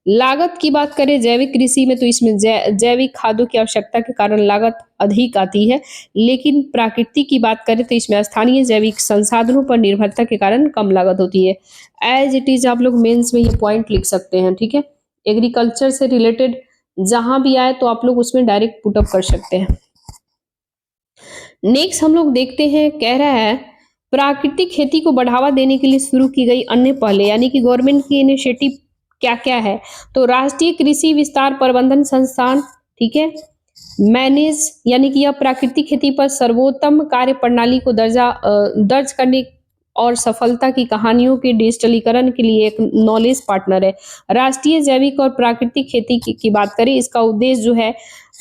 लागत की बात करें जैविक कृषि में, तो इसमें जैविक खादों की आवश्यकता के कारण लागत अधिक आती है, लेकिन प्राकृतिक की बात करें तो इसमें स्थानीय जैविक संसाधनों पर निर्भरता के कारण कम लागत होती है। एज इट इज आप लोग मेंस में ये पॉइंट लिख सकते हैं, ठीक है? एग्रीकल्चर से रिलेटेड जहां भी आए तो आप लोग उसमें डायरेक्ट पुटअप कर सकते हैं। नेक्स्ट हम लोग देखते हैं, कह रहा है प्राकृतिक खेती को बढ़ावा देने के लिए शुरू की गई अन्य पहले, यानी कि गवर्नमेंट की इनिशिएटिव क्या-क्या है? तो राष्ट्रीय कृषि विस्तार प्रबंधन संस्थान, ठीक है? मैनेज, यानी कि यह प्राकृतिक खेती पर सर्वोत्तम कार्य प्रणाली को दर्ज करने और सफलता की कहानियों के डिजिटलीकरण के लिए एक नॉलेज पार्टनर है। राष्ट्रीय जैविक और प्राकृतिक खेती की बात करें, इसका उद्देश्य जो है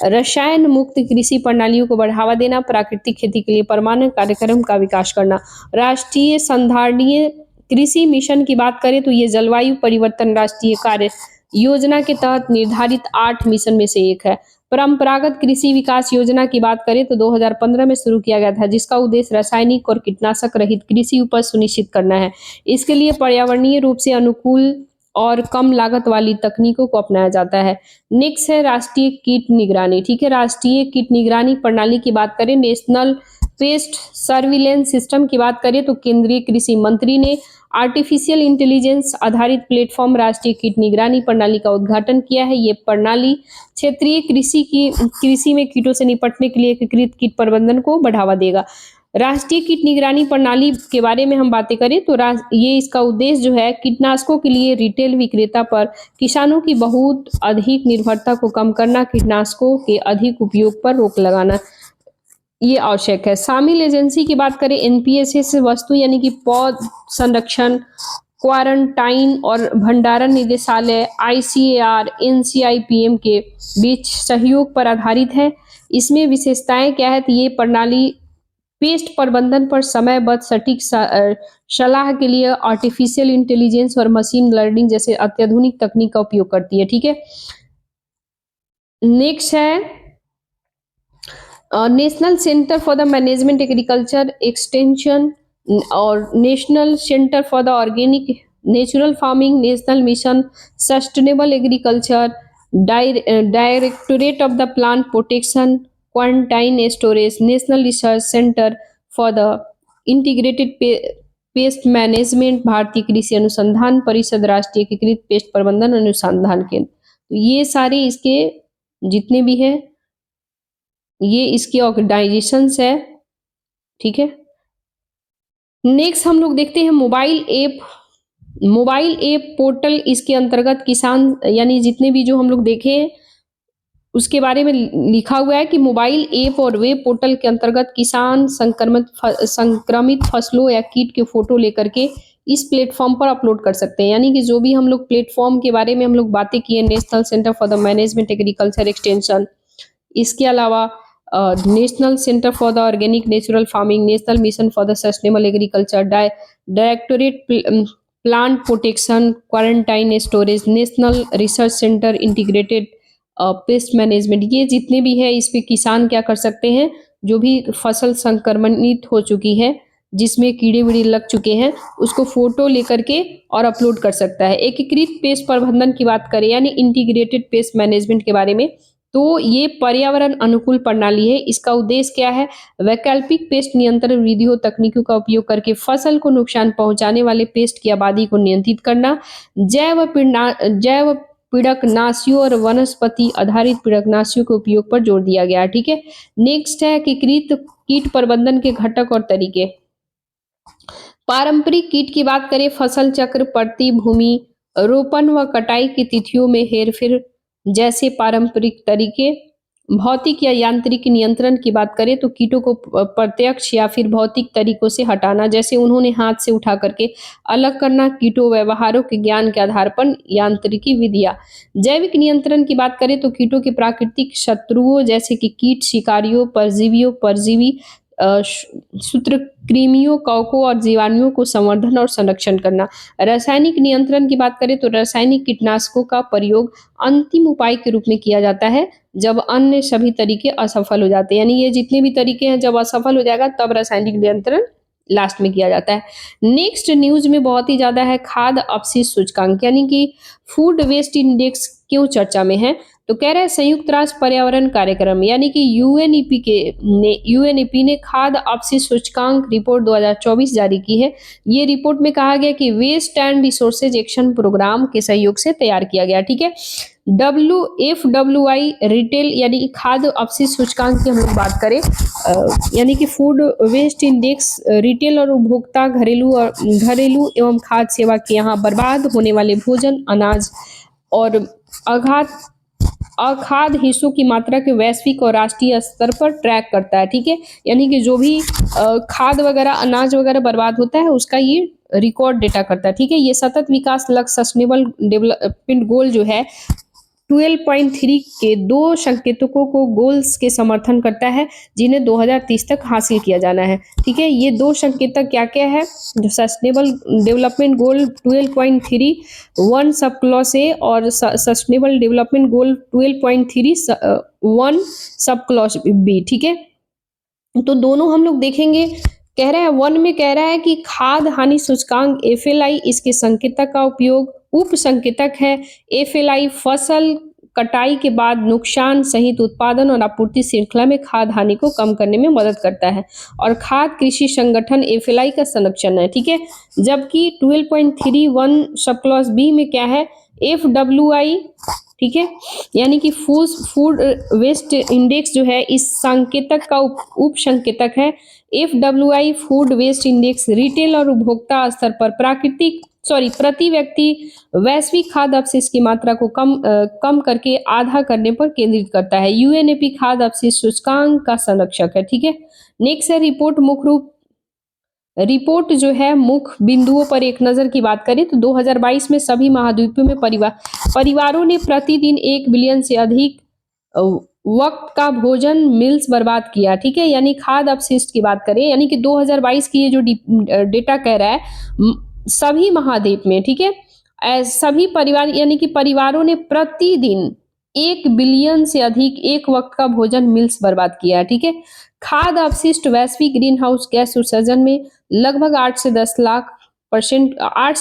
रसायन मुक्त कृषि प्रणालियों को बढ़ावा देना, प्राकृतिक खेती के लिए परमाणु कार्यक्रम का विकास करना। राष्ट्रीय संधारणीय कृषि मिशन की बात करें तो ये जलवायु परिवर्तन राष्ट्रीय कार्य योजना के तहत निर्धारित 8 मिशन में से एक है। परंपरागत कृषि विकास योजना की बात करें तो 2015 में शुरू किया गया था, जिसका उद्देश्य रासायनिक और कीटनाशक रहित कृषि उपज सुनिश्चित करना है। इसके लिए पर्यावरणीय रूप से अनुकूल और कम लागत वाली तकनीकों को अपनाया जाता है। नेक्स्ट है राष्ट्रीय कीट निगरानी, ठीक है? राष्ट्रीय कीट निगरानी प्रणाली की बात करें, नेशनल पेस्ट सर्विलेंस सिस्टम की बात करें तो केंद्रीय कृषि मंत्री ने आर्टिफिशियल इंटेलिजेंस आधारित प्लेटफॉर्म राष्ट्रीय कीट निगरानी प्रणाली का उद्घाटन किया है। ये प्रणाली क्षेत्रीय कृषि में कीटों से निपटने के लिए एकीकृत कीट प्रबंधन को बढ़ावा देगा। राष्ट्रीय कीट निगरानी प्रणाली के बारे में हम बातें करें तो ये इसका उद्देश्य जो है कीटनाशकों के लिए रिटेल विक्रेता पर किसानों की बहुत अधिक निर्भरता को कम करना, कीटनाशकों के अधिक उपयोग पर रोक लगाना ये आवश्यक है। शामिल एजेंसी की बात करें एनपीएसएस वस्तु यानी कि पौध संरक्षण, क्वारंटाइन और भंडारण निदेशालय आईसीएआर एनसीआईपीएम के बीच सहयोग पर आधारित है। इसमें विशेषताएं क्या है तो ये प्रणाली पेस्ट प्रबंधन पर समयबद्ध सटीक सलाह के लिए आर्टिफिशियल इंटेलिजेंस और मशीन लर्निंग जैसे अत्याधुनिक तकनीक का उपयोग करती है। ठीक है, नेक्स्ट है national centre for the management agriculture extension और national centre for the organic natural farming, national mission sustainable agriculture, directorate of the plant protection, quarantine storage, national research centre for the integrated pest management, भारतीय कृषि अनुसंधान परिषद, राष्ट्रीय एकीकृत paste प्रबंधन अनुसंधान केंद्र। तो ये सारे इसके जितने भी है ये इसकी ऑर्गेनाइजेशंस है। ठीक है, नेक्स्ट हम लोग देखते हैं मोबाइल ऐप पोर्टल। इसके अंतर्गत किसान यानी जितने भी जो हम लोग देखे हैं उसके बारे में लिखा हुआ है कि मोबाइल ऐप और वेब पोर्टल के अंतर्गत किसान संक्रमित फसलों या कीट के फोटो लेकर के इस प्लेटफॉर्म पर अपलोड कर सकते हैं। यानी कि जो भी हम लोग प्लेटफॉर्म के बारे में हम लोग बातें किए, national centre for the management agriculture extension, इसके अलावा national centre for the organic natural farming, national mission for the sustainable agriculture, directorate plant protection, quarantine storage, national research centre integrated pest management, ये जितने भी है इस पे किसान क्या कर सकते हैं, जो भी फसल संक्रमणित हो चुकी है जिसमें कीड़े वीड़े लग चुके हैं उसको फोटो लेकर के और अपलोड कर सकता है। एकीकृत पेस्ट प्रबंधन की बात करें यानी इंटीग्रेटेड पेस्ट मैनेजमेंट के बारे में तो ये पर्यावरण अनुकूल प्रणाली है। इसका उद्देश्य क्या है, वैकल्पिक पेस्ट नियंत्रण विधियों तकनीकों का उपयोग करके फसल को नुकसान पहुंचाने वाले पेस्ट की आबादी को नियंत्रित करना, जैव पीड़कनाशियों और वनस्पति आधारित पीड़कनाशियों के उपयोग पर जोर दिया गया है। ठीक है, नेक्स्ट है एकीकृत कीट प्रबंधन के घटक और तरीके। पारंपरिक कीट की बात करें, फसल चक्र, प्रतिभूमि, रोपण व कटाई की तिथियों में हेरफेर जैसे पारंपरिक तरीके। भौतिक या यांत्रिक नियंत्रण की बात करें तो कीटों को प्रत्यक्ष या फिर भौतिक तरीकों से हटाना, जैसे उन्होंने हाथ से उठा करके अलग करना, कीटों व्यवहारों के ज्ञान के आधार पर यांत्रिकी विधियां। जैविक नियंत्रण की बात करें तो कीटों के प्राकृतिक शत्रुओं जैसे कि कीट, शिकारियों, परजीवी सूत्रकृमियों, कवकों और जीवाणुओं को संवर्धन और संरक्षण करना। रासायनिक नियंत्रण की बात करें तो रासायनिक कीटनाशकों का प्रयोग अंतिम उपाय के रूप में किया जाता है जब अन्य सभी तरीके असफल हो जाते हैं। यानी ये जितने भी तरीके हैं जब असफल हो जाएगा तब रासायनिक नियंत्रण लास्ट में किया जाता है। नेक्स्ट न्यूज में बहुत ही ज्यादा है खाद्य अपशिष्ट सूचकांक यानी कि फूड वेस्ट इंडेक्स क्यों चर्चा में है, तो कह रहे हैं संयुक्त राष्ट्र पर्यावरण कार्यक्रम यानी कि यूएनईपी ने खाद्य अपशिष्ट सूचकांक रिपोर्ट 2024 जारी की है। ये रिपोर्ट में कहा गया कि waste and resources action programme के सहयोग से तैयार किया गया। ठीक है, WFWI रिटेल यानी खाद्य अपशिष्ट सूचकांक की हम लोग बात करें यानी कि फूड वेस्ट इंडेक्स रिटेल और उपभोक्ता घरेलू एवं खाद्य सेवा के यहाँ बर्बाद होने वाले भोजन, अनाज और अखाद्य हिस्सों की मात्रा के वैश्विक और राष्ट्रीय स्तर पर ट्रैक करता है। ठीक है, यानी कि जो भी खाद्य वगैरह अनाज वगैरह बर्बाद होता है उसका ये रिकॉर्ड डेटा करता है। ठीक है, ये सतत विकास लक्ष्य सस्टेनेबल डेवलपमेंट गोल जो है 12.3 के 2 संकेतकों को गोल्स के समर्थन करता है जिन्हें 2030 तक हासिल किया जाना है। ठीक है, ये 2 संकेतक क्या क्या है, जो sustainable development goal 12.3 1 sub clause A और sustainable development goal 12.3 1 sub clause B. ठीक है, तो दोनों हम लोग देखेंगे। कह रहा है 1 में कह रहा है कि खाद्य हानि सूचकांक FLI इसके संकेतक का उपयोग उप संकेतक है। FLI फसल कटाई के बाद नुकसान सहित उत्पादन और आपूर्ति श्रृंखला में खाद्य हानि को कम करने में मदद करता है। और खाद्य कृषि संगठन एफएलआई का संरक्षण है, ठीक है। जबकि 12.31 सब क्लॉज बी में क्या है, एफडब्ल्यूआई, ठीक है, यानी कि फूड वेस्ट इंडेक्स जो है इस संकेतक का उप संकेतक है। एफडब्ल्यूआई फूड वेस्ट इंडेक्स रिटेल और उपभोक्ता स्तर पर प्रति व्यक्ति वैश्विक खाद्य अपशिष्ट की मात्रा को कम करके आधा करने पर केंद्रित करता है। यूएनएपी खाद्य अपशिष्ट सूचकांक का संरक्षक है, ठीक है। नेक्स्ट है रिपोर्ट जो है मुख्य बिंदुओं पर एक नजर की बात करें तो 2022 में सभी महाद्वीपों में परिवारों ने प्रतिदिन 1 बिलियन से अधिक वक्त का भोजन मिल्स बर्बाद किया, ठीक है। यानी खाद्य अपशिष्ट की बात करें, यानी कि 2022 की ये जो डेटा कह रहा है सभी महाद्वीप में, ठीक है, सभी परिवार यानी कि परिवारों ने प्रतिदिन 1 बिलियन से अधिक एक वक्त का भोजन मिल्स बर्बाद किया, ठीक है। खाद्य अपशिष्ट वैश्विक ग्रीन हाउस गैस उत्सर्जन में लगभग 8 से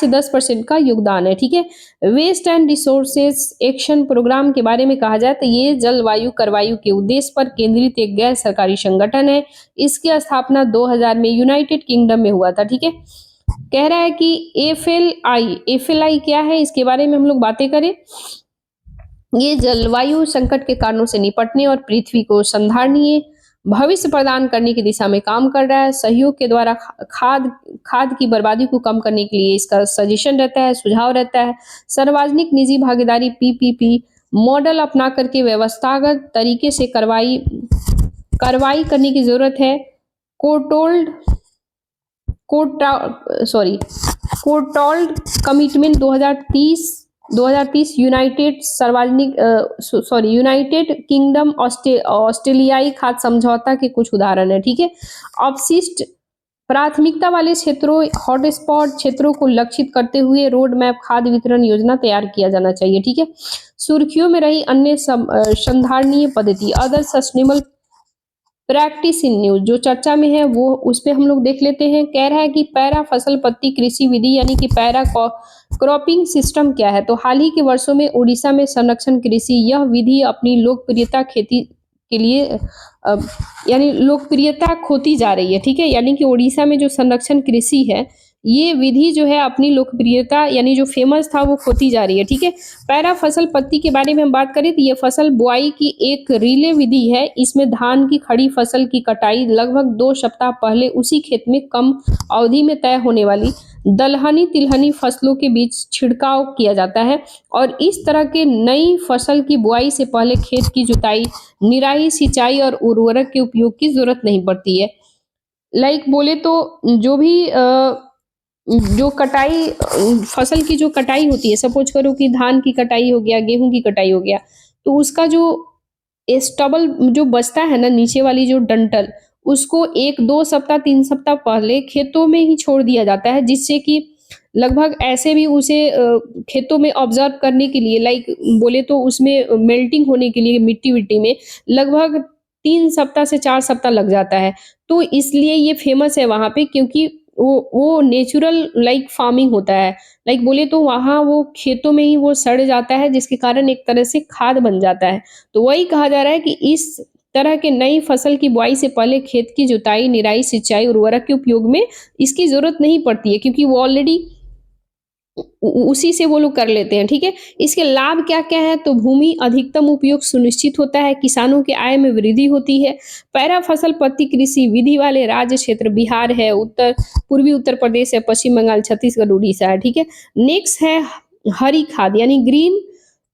10% का योगदान है, ठीक है। Waste and resources action programme के बारे में कहा जाए तो ये जलवायु करवायु के उद्देश्य पर केंद्रित एक गैर सरकारी संगठन है। इसकी स्थापना 2000 में यूनाइटेड किंगडम में हुआ था, ठीक है। कह रहा है कि एफएलआई क्या है, इसके बारे में हम लोग बातें करें। ये जलवायु संकट के कारणों से निपटने और पृथ्वी को संधारणीय भविष्य प्रदान करने की दिशा में काम कर रहा है। सहयोग के द्वारा खाद की बर्बादी को कम करने के लिए इसका सजेशन रहता है, सुझाव रहता है। सार्वजनिक निजी भागीदारी पीपीपी मॉडल अपना करके व्यवस्थागत तरीके से कार्रवाई करने की जरूरत है। कोटोल्ड कमिटमेंट 2030 यूनाइटेड किंगडम ऑस्ट्रेलियाई खाद्य समझौता के कुछ उदाहरण है, ठीक है। अपशिष्ट प्राथमिकता वाले क्षेत्रों हॉटस्पॉट क्षेत्रों को लक्षित करते हुए रोड मैप खाद्य वितरण योजना तैयार किया जाना चाहिए, ठीक है। सुर्खियों में रही अन्य संधारणीय पद्धति other sustainable practice in news जो चर्चा में है वो उस पे हम लोग देख लेते हैं। कह रहा है कि पैरा फसल पत्ती कृषि विधि यानी कि पैरा क्रॉपिंग सिस्टम क्या है, तो हाल ही के वर्षों में उड़ीसा में संरक्षण कृषि यह विधि अपनी लोकप्रियता खेती के लिए यानी लोकप्रियता खोती जा रही है, ठीक है। यानी कि उड़ीसा में जो संरक्षण कृषि है ये विधि जो है अपनी लोकप्रियता यानी जो फेमस था वो खोती जा रही है, ठीक है। पैरा फसल पत्ती के बारे में हम बात करें तो ये फसल बुआई की एक रिले विधि है। इसमें धान की खड़ी फसल की कटाई लगभग 2 सप्ताह पहले उसी खेत में कम अवधि में तय होने वाली दलहनी तिलहनी फसलों के बीच छिड़काव किया जाता है और इस तरह के नई फसल की बुआई से पहले खेत की जुताई, निराई, सिंचाई और उर्वरक के उपयोग की जरूरत नहीं पड़ती है। बोले तो जो कटाई फसल की जो कटाई होती है, सपोज करो कि धान की कटाई हो गया, गेहूं की कटाई हो गया, तो उसका जो स्टबल जो बचता है ना नीचे वाली जो डंठल, उसको 1-2 सप्ताह 3 सप्ताह पहले खेतों में ही छोड़ दिया जाता है, जिससे कि लगभग ऐसे भी उसे खेतों में ऑब्जर्व करने के लिए बोले तो उसमें मेल्टिंग होने के लिए मिट्टी में लगभग 3 सप्ताह से 4 सप्ताह लग जाता है। तो इसलिए ये फेमस है वहां पे, क्योंकि वो नेचुरल फार्मिंग होता है। बोले तो वहां वो खेतों में ही वो सड़ जाता है, जिसके कारण एक तरह से खाद बन जाता है। तो वही कहा जा रहा है कि इस तरह के नई फसल की बुआई से पहले खेत की जुताई, निराई, सिंचाई, उर्वरक के उपयोग में इसकी जरूरत नहीं पड़ती है, क्योंकि वो ऑलरेडी उसी से वो लोग कर लेते हैं, ठीक है। इसके लाभ क्या क्या है, तो भूमि अधिकतम उपयोग सुनिश्चित होता है, किसानों के आय में वृद्धि होती है। पैरा फसल पत्ती कृषि विधि वाले राज्य क्षेत्र बिहार है, पूर्वी उत्तर प्रदेश है, पश्चिम बंगाल, छत्तीसगढ़, उड़ीसा है, ठीक है। नेक्स्ट है हरी खाद यानी ग्रीन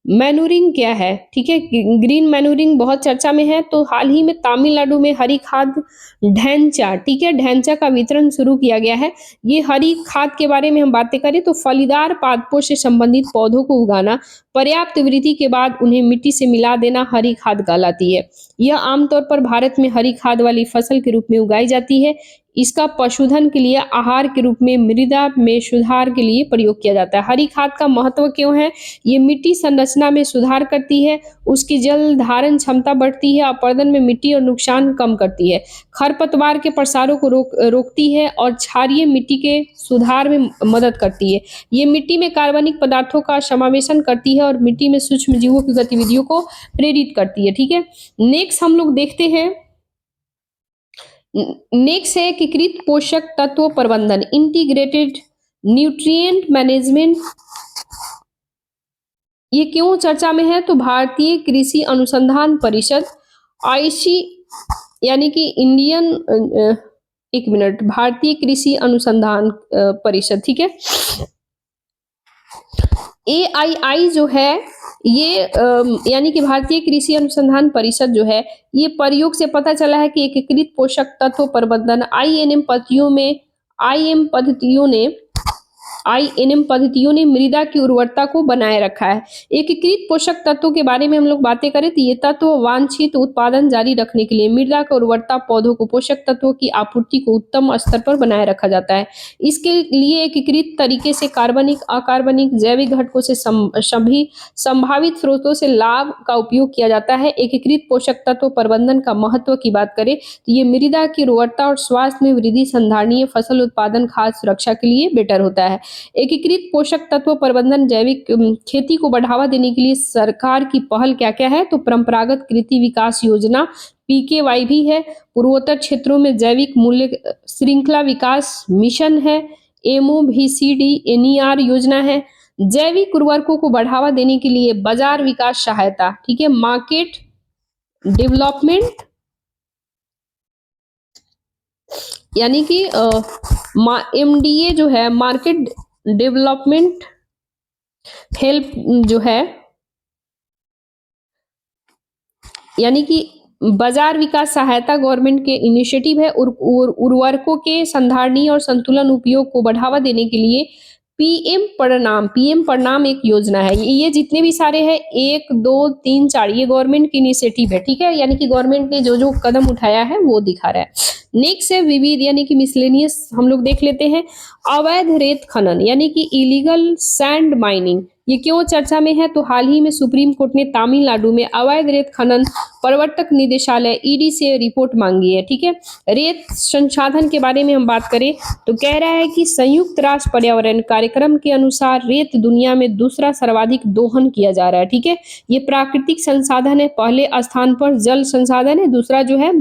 मैन्यूरिंग क्या है, ठीक है। ग्रीन मैन्यूरिंग बहुत चर्चा में है, तो हाल ही में तमिलनाडु में हरी खाद ढैंचा, ठीक है, ढैंचा का वितरण शुरू किया गया है। ये हरी खाद के बारे में हम बातें करें तो फलीदार पादपों से संबंधित पौधों को उगाना, पर्याप्त वृद्धि के बाद उन्हें मिट्टी से मिला देना हरी खाद कहलाती है। यह आमतौर पर भारत में हरी खाद वाली फसल के रूप में उगाई जाती है। इसका पशुधन के लिए आहार के रूप में मृदा में सुधार के लिए प्रयोग किया जाता है। हरी खाद का महत्व क्यों है, ये मिट्टी संरचना में सुधार करती है, उसकी जल धारण क्षमता बढ़ती है, अपरदन में मिट्टी और नुकसान कम करती है, खरपतवार के प्रसारों को रोकती है और क्षारीय मिट्टी के सुधार में मदद करती है। ये मिट्टी में कार्बनिक पदार्थों का समावेशन करती है है और मिट्टी में सूक्ष्म जीवों की गतिविधियों को प्रेरित करती है। ठीक है, नेक्स्ट हम लोग देखते हैं, नेक्स्ट है एकीकृत पोषक तत्व प्रबंधन, इंटीग्रेटेड न्यूट्रिएंट मैनेजमेंट। ये क्यों चर्चा में है? तो भारतीय कृषि अनुसंधान परिषद आईसी यानी कि इंडियन एक मिनट, भारतीय कृषि अनुसंधान परिषद, ठीक है, AII जो है ये यानी कि भारतीय कृषि अनुसंधान परिषद जो है, ये प्रयोग से पता चला है कि एकीकृत पोषक तत्व प्रबंधन INM पद्धतियों ने मृदा की उर्वरता को बनाए रखा है। एकीकृत पोषक तत्वों के बारे में हम लोग बातें करें तो ये तत्व वांछित उत्पादन जारी रखने के लिए मृदा की उर्वरता, पौधों को पोषक तत्वों की आपूर्ति को उत्तम स्तर पर बनाए रखा जाता है। इसके लिए एकीकृत तरीके से कार्बनिक, अकार्बनिक, जैविक घटकों से सभी संभावित स्रोतों से लाभ का उपयोग किया जाता है। एकीकृत पोषक तत्व प्रबंधन का महत्व की बात करें तो ये मृदा की उर्वरता और स्वास्थ्य में वृद्धि, संधारणीय फसल उत्पादन, खाद्य सुरक्षा के लिए बेटर होता है। एकीकृत पोषक तत्व प्रबंधन जैविक खेती को बढ़ावा देने के लिए सरकार की पहल क्या क्या है? तो परंपरागत कृषि विकास योजना PKY भी है, पूर्वोत्तर क्षेत्रों में जैविक मूल्य श्रृंखला विकास मिशन है, MOVCD NER योजना है, जैविक उर्वरकों को बढ़ावा देने के लिए बाजार विकास सहायता, ठीक है, मार्केट डेवलपमेंट यानी कि MDA जो है, मार्केट डेवलपमेंट हेल्प जो है, यानी कि बाजार विकास सहायता गवर्नमेंट के इनिशिएटिव है। उर्वरकों के संधारणीय और संतुलन उपयोग को बढ़ावा देने के लिए पीएम प्रणाम एक योजना है। ये जितने भी सारे हैं 1 2 3 4 ये गवर्नमेंट की इनिशिएटिव है, ठीक है, यानी कि गवर्नमेंट ने जो जो कदम उठाया है वो दिखा रहा है। नेक्स्ट है विविध यानी कि मिसलेनियस, हम लोग देख लेते हैं। अवैध रेत खनन यानी कि इलीगल सैंड माइनिंग, ये क्यों चर्चा में है? तो हाल ही में सुप्रीम कोर्ट ने तमिलनाडु में अवैध रेत खनन प्रवर्तक निदेशालय ED से रिपोर्ट मांगी है, ठीक है। रेत संसाधन के बारे में हम बात करें तो कह रहा है कि संयुक्त राष्ट्र पर्यावरण कार्यक्रम के अनुसार रेत दुनिया में दूसरा सर्वाधिक दोहन किया जा रहा है, ठीक है। ये प्राकृतिक संसाधन है, पहले स्थान पर जल संसाधन है, दूसरा जो है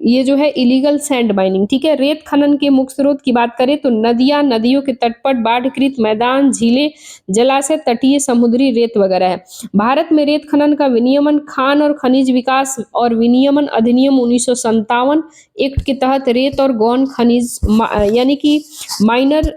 ये जो है इलीगल सैंड माइनिंग, ठीक है। रेत खनन के मुख्य स्रोत की बात करें तो नदियां, नदियों के तटपट, बाढ़कृत मैदान, झीलें, जलाशय, तटीय समुद्री रेत वगैरह है। भारत में रेत खनन का विनियमन खान और खनिज विकास और विनियमन अधिनियम 1957 एक्ट के तहत रेत और गौण खनिज यानी कि माइनर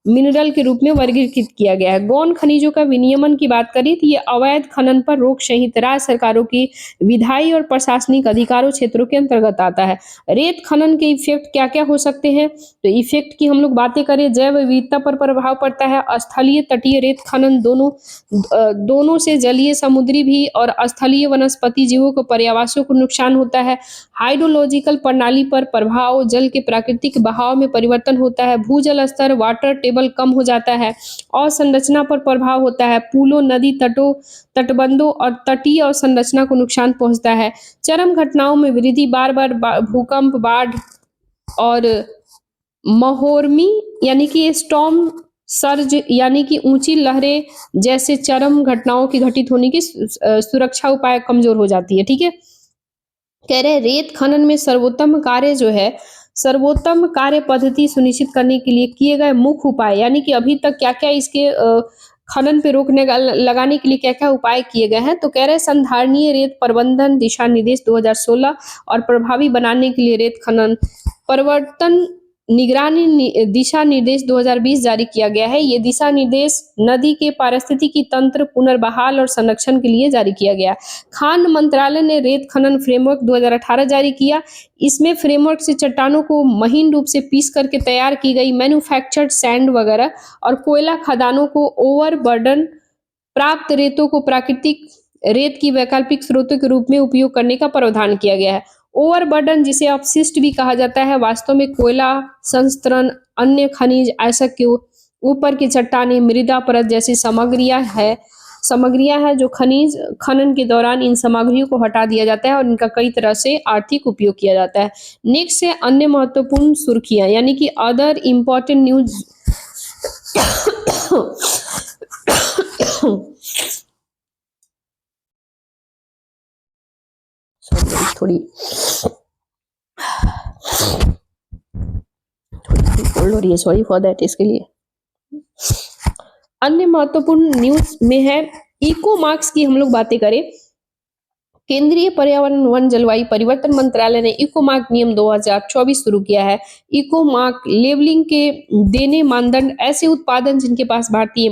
मिनरल के रूप में वर्गीकृत किया गया है। गौण खनिजों का विनियमन की बात करें तो ये अवैध खनन पर रोक सहित राज्य सरकारों की विधायी और प्रशासनिक अधिकारों क्षेत्रों के अंतर्गत आता है। रेत खनन के इफेक्ट क्या क्या हो सकते हैं? तो इफेक्ट की हम लोग बातें करें, जैव विविधता पर प्रभाव पड़ता है। स्थलीय तटीय रेत खनन दोनों से जलीय, समुद्री भी और स्थलीय वनस्पति जीवों को, पर्यावासों को नुकसान होता है। हाइड्रोलॉजिकल प्रणाली पर प्रभाव, जल के प्राकृतिक बहाव में परिवर्तन होता है। भूजल स्तर, वाटर टेबल कम हो जाता है और संरचना पर प्रभाव होता है। पुलों, नदी तटों, तटबंधों और तटीय और संरचना को नुकसान पहुंचता है। चरम घटनाओं में वृद्धि, बार बार भूकंप, बाढ़ और महोर्मी यानी कि स्टॉर्म सर्ज यानी कि ऊंची लहरें जैसे चरम घटनाओं की घटित होने की सुरक्षा उपाय कमजोर हो जाती है, ठीक है। कह रहे रेत खनन में सर्वोत्तम कार्य जो है, सर्वोत्तम कार्य पद्धति सुनिश्चित करने के लिए किए गए मुख्य उपाय, यानी कि अभी तक क्या क्या इसके खनन पे रोकने लगाने के लिए क्या क्या उपाय किए गए हैं। तो कह रहे संधारणीय रेत प्रबंधन दिशा निर्देश 2016 और प्रभावी बनाने के लिए रेत खनन प्रवर्तन निगरानी दिशा निर्देश 2020 जारी किया गया है। ये दिशा निर्देश नदी के पारिस्थितिकी तंत्र पुनर्बहाल और संरक्षण के लिए जारी किया गया। खान मंत्रालय ने रेत खनन फ्रेमवर्क 2018 जारी किया। इसमें फ्रेमवर्क से चट्टानों को महीन रूप से पीस करके तैयार की गई मैन्युफैक्चर्ड सैंड वगैरह और कोयला खदानों को ओवरबर्डन प्राप्त रेतों को प्राकृतिक रेत की वैकल्पिक स्रोतों के रूप में उपयोग करने का प्रावधान किया गया है। ओवरबर्डन जिसे अपशिष्ट भी कहा जाता है, वास्तव में कोयला संस्तरण, अन्य खनिज ऐसा के ऊपर की चट्टानें, मृदा परत जैसी सामग्रियां है जो खनिज खनन के दौरान इन सामग्रियों को हटा दिया जाता है और इनका कई तरह से आर्थिक उपयोग किया जाता है। नेक्स्ट है अन्य महत्वपूर्ण सुर्खियां यानी कि अदर इम्पोर्टेंट न्यूज थोड़ी कोल्ड हो रही है, सॉरी फॉर दैट। इसके लिए अन्य महत्वपूर्ण न्यूज में है इको मार्क्स की हम लोग बातें करें। केंद्रीय पर्यावरण वन जलवायु परिवर्तन मंत्रालय ने इको मार्क नियम 2024 शुरू किया है। इको मार्क लेबलिंग के देने मानदंड ऐसे उत्पादन जिनके पास भारतीय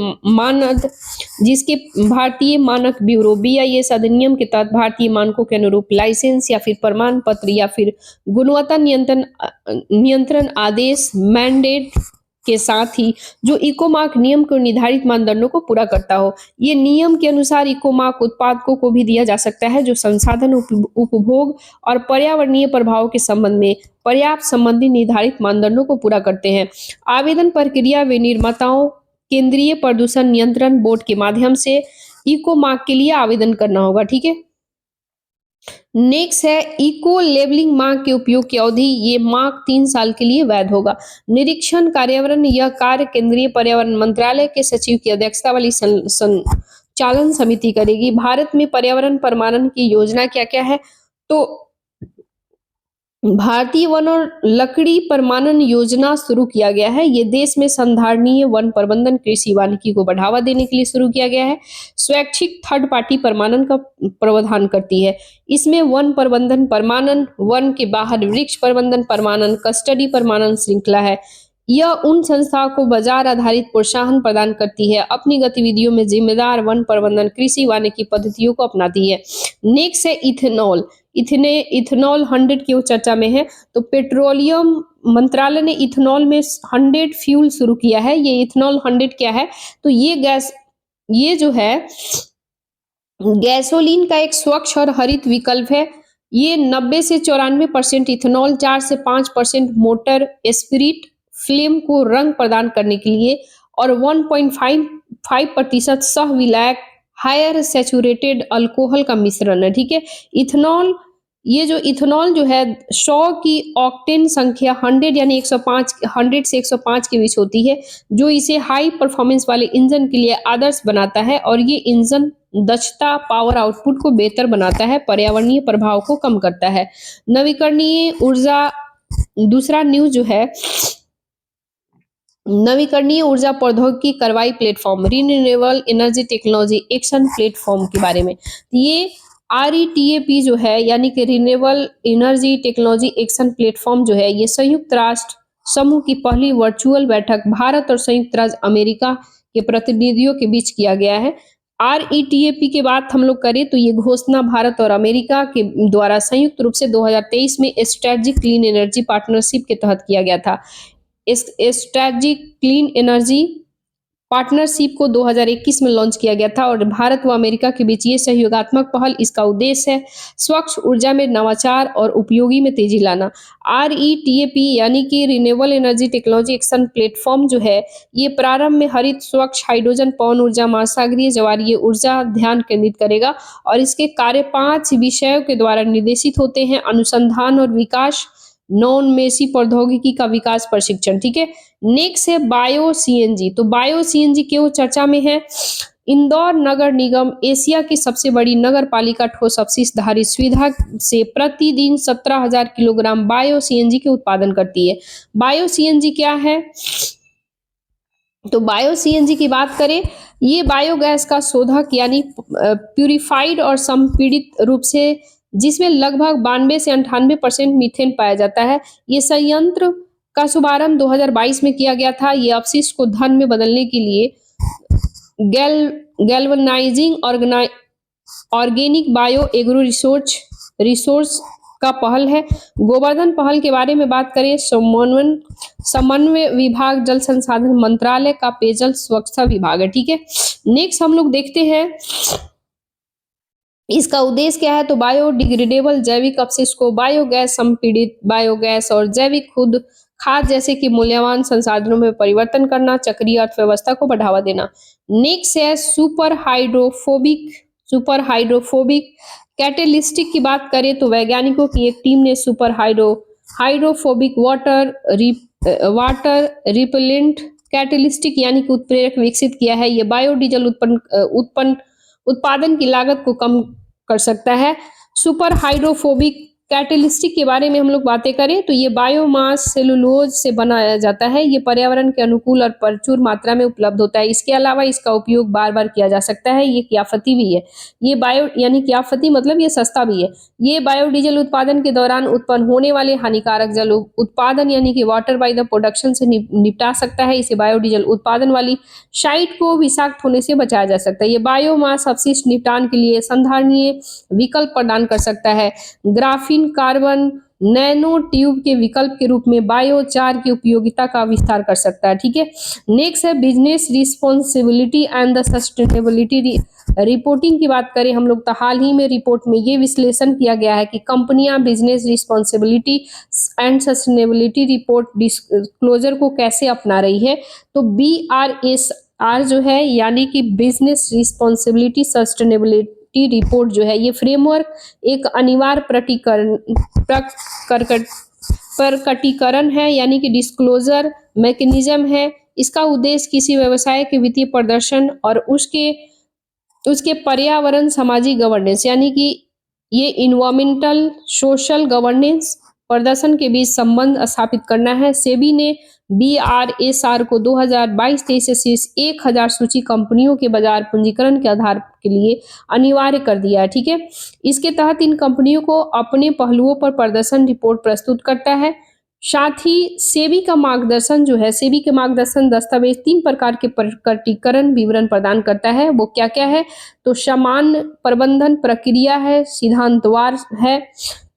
मानक ब्यूरो BIS अधिनियम के तहत भारतीय मानकों के अनुरूप लाइसेंस या फिर प्रमाण पत्र या फिर गुणवत्ता नियंत्रण आदेश मैंडेट के साथ ही जो इको मार्क नियम को निर्धारित मानदंडों को पूरा करता हो। ये नियम के अनुसार इको मार्क उत्पादकों को भी दिया जा सकता है जो संसाधन उपभोग और पर्यावरणीय प्रभाव के संबंध में पर्याप्त संबंधी निर्धारित मानदंडों को पूरा करते हैं। आवेदन प्रक्रिया विनिर्माताओं केंद्रीय प्रदूषण नियंत्रण बोर्ड के माध्यम से इको मार्क के लिए आवेदन करना होगा। ठीक है। नेक्स्ट है इको लेबलिंग मार्क के उपयोग की अवधि। ये मार्क 3 साल के लिए वैध होगा। निरीक्षण कार्यान्वयन यह कार्य केंद्रीय पर्यावरण मंत्रालय के सचिव की अध्यक्षता वाली संचालन समिति करेगी। भारत में पर्यावरण प्रमाणन की योजना क्या क्या है? तो भारतीय वन और लकड़ी प्रमाणन योजना शुरू किया गया है। ये देश में संधारणीय वन प्रबंधन कृषि वानिकी को बढ़ावा देने के लिए शुरू किया गया है। स्वैच्छिक थर्ड पार्टी प्रमाणन का प्रावधान करती है। इसमें वन प्रबंधन प्रमाणन, वन के बाहर वृक्ष प्रबंधन प्रमाणन, कस्टडी प्रमाणन श्रृंखला है। यह उन संस्थाओं को बाजार आधारित प्रोत्साहन प्रदान करती है अपनी गतिविधियों में जिम्मेदार वन प्रबंधन कृषि वानिकी पद्धतियों को अपनाती है। नेक्स्ट है इथेनॉल। इथेनॉल 100 की चर्चा में है। तो पेट्रोलियम मंत्रालय ने इथेनॉल में 100 फ्यूल शुरू किया है। ये इथेनॉल 100 क्या है? तो ये जो है गैसोलीन का एक स्वच्छ और हरित विकल्प है। ये 90 से 94% इथेनॉल, 4 से 5% मोटर स्पिरिट फ्लेम को रंग प्रदान करने के लिए और 1.5% सह विलायक हायर सैचुरेटेड अल्कोहल का मिश्रण है। ठीक है। ये जो इथेनॉल जो है 100 की ऑक्टेन संख्या 100 यानी 100 से 105 के बीच होती है, जो इसे हाई परफॉर्मेंस वाले इंजन के लिए आदर्श बनाता है और ये इंजन दक्षता पावर आउटपुट को बेहतर बनाता है, पर्यावरणीय प्रभाव को कम करता है। नवीकरणीय ऊर्जा, दूसरा न्यूज जो है नवीकरणीय ऊर्जा प्रौद्योगिकी कार्रवाई platform renewable energy technology action platform के बारे में। ये RETAP जो है यानी कि renewable energy technology action platform जो है, ये संयुक्त राष्ट्र समूह की पहली वर्चुअल बैठक भारत और संयुक्त राज्य अमेरिका के प्रतिनिधियों के बीच किया गया है। RETAP के बात हम लोग करें तो ये घोषणा भारत और अमेरिका के द्वारा संयुक्त रूप से 2023 में स्ट्रेटेजिक क्लीन एनर्जी पार्टनरशिप के तहत किया गया था। इस स्ट्रेटेजिक क्लीन एनर्जी पार्टनरशिप को 2021 में लॉन्च किया गया था और भारत व अमेरिका के बीच ये सहयोगात्मक पहल, इसका उद्देश्य है स्वच्छ ऊर्जा में नवाचार और उपयोगी में तेजी लाना। RETAP यानी कि renewable energy technology action platform जो है, ये प्रारंभ में हरित, स्वच्छ, हाइड्रोजन, पवन ऊर्जा, महासागरीय ज्वारीय ऊर्जा ध्यान केंद्रित करेगा और इसके कार्य 5 विषयों के द्वारा निर्देशित होते हैं। अनुसंधान और विकास, नॉन मेसी प्रौद्योगिकी का विकास, प्रशिक्षण। ठीक है। नेक्स्ट है बायो CNG। तो बायो CNG क्यों चर्चा में है? इंदौर नगर निगम एशिया की सबसे बड़ी नगर पालिका ठोस अपशिष्ट धारी सुविधा से प्रतिदिन 17,000 किलोग्राम बायो CNG के उत्पादन करती है। बायो CNG क्या है? तो बायो CNG की बात करें, ये बायोगैस का शोधक यानी प्यूरिफाइड और संपीड़ित रूप से, जिसमें लगभग 92 से 98% मीथेन पाया जाता है। ये संयंत्र का शुभारंभ 2022 में किया गया था। ये अपशिष्ट को धन में बदलने के लिए galvanising organic bio agro resource का पहल है। गोवर्धन पहल के बारे में बात करें, समन्वय विभाग जल संसाधन मंत्रालय का पेयजल स्वच्छता विभाग है। ठीक है। नेक्स्ट हम लोग देखते हैं इसका उद्देश्य क्या है। तो बायोडिग्रेडेबल जैविक अपशिष्ट को बायोगैस, संपीड़ित बायोगैस और जैविक खुद खाद जैसे कि मूल्यवान संसाधनों में परिवर्तन करना, चक्रीय अर्थव्यवस्था को बढ़ावा देना। नेक्स्ट है सुपर हाइड्रोफोबिक कैटेलिस्टिक की बात करें तो वैज्ञानिकों की एक टीम ने सुपर हाइड्रोफोबिक वाटर रिपेलेंट कैटेलिस्टिक यानी कि उत्प्रेरक विकसित किया है। यह बायोडीजल उत्पादन की लागत को कम कर सकता है। सुपर हाइड्रोफोबिक कैटेलिस्टिक के बारे में हम लोग बातें करें तो ये बायोमास सेलुलोज से बनाया जाता है। ये पर्यावरण के अनुकूल और प्रचुर मात्रा में उपलब्ध होता है। इसके अलावा इसका उपयोग बार बार किया जा सकता है। ये कियाफती भी है। ये बायो यानी कियाफती मतलब ये सस्ता भी है। ये बायोडीजल उत्पादन के दौरान उत्पन्न होने वाले हानिकारक जल उत्पादन यानी कि वाटर बाय द प्रोडक्शन से निपटा सकता है। इसे बायोडीजल उत्पादन वाली साइट को विषाक्त होने से बचाया जा सकता है। ये बायोमास अपशिष्ट निपटान के लिए संधारणीय विकल्प प्रदान कर सकता है। ग्राफीन कार्बन नैनो ट्यूब के विकल्प के रूप में बायोचार की उपयोगिता का विस्तार कर सकता है। ठीक है, नेक्स्ट है business responsibility and the sustainability reporting की बात करें हम लोग तो हाल ही में रिपोर्ट में ये विश्लेषण किया गया है कि कंपनियां business responsibility and sustainability report disclosure को कैसे अपना रही है। तो BRSR जो है यानी कि बिजनेस रिस्पॉन्सिबिलिटी सस्टेनेबिलिटी रिपोर्ट जो है ये फ्रेमवर्क एक अनिवार्य प्रकटीकरण है यानी कि डिस्क्लोजर मैकेनिज्म है। इसका उद्देश्य किसी व्यवसाय के वित्तीय प्रदर्शन और उसके पर्यावरण सामाजिक गवर्नेंस यानी कि ये इन्वायरमेंटल सोशल गवर्नेंस प्रदर्शन के बीच संबंध स्थापित करना है। सेबी ने BRSR को 2022-23 से शीर्ष 1000 सूची कंपनियों के बाजार पूंजीकरण के आधार के लिए अनिवार्य कर दिया है। ठीक है, इसके तहत इन कंपनियों को अपने पहलुओं पर प्रदर्शन रिपोर्ट प्रस्तुत करता है। साथ ही सेबी का मार्गदर्शन जो है, सेबी के मार्गदर्शन दस्तावेज 3 प्रकार के प्रकटीकरण विवरण प्रदान करता है। वो क्या क्या है तो सामान्य प्रबंधन प्रक्रिया है, सिद्धांतवार है।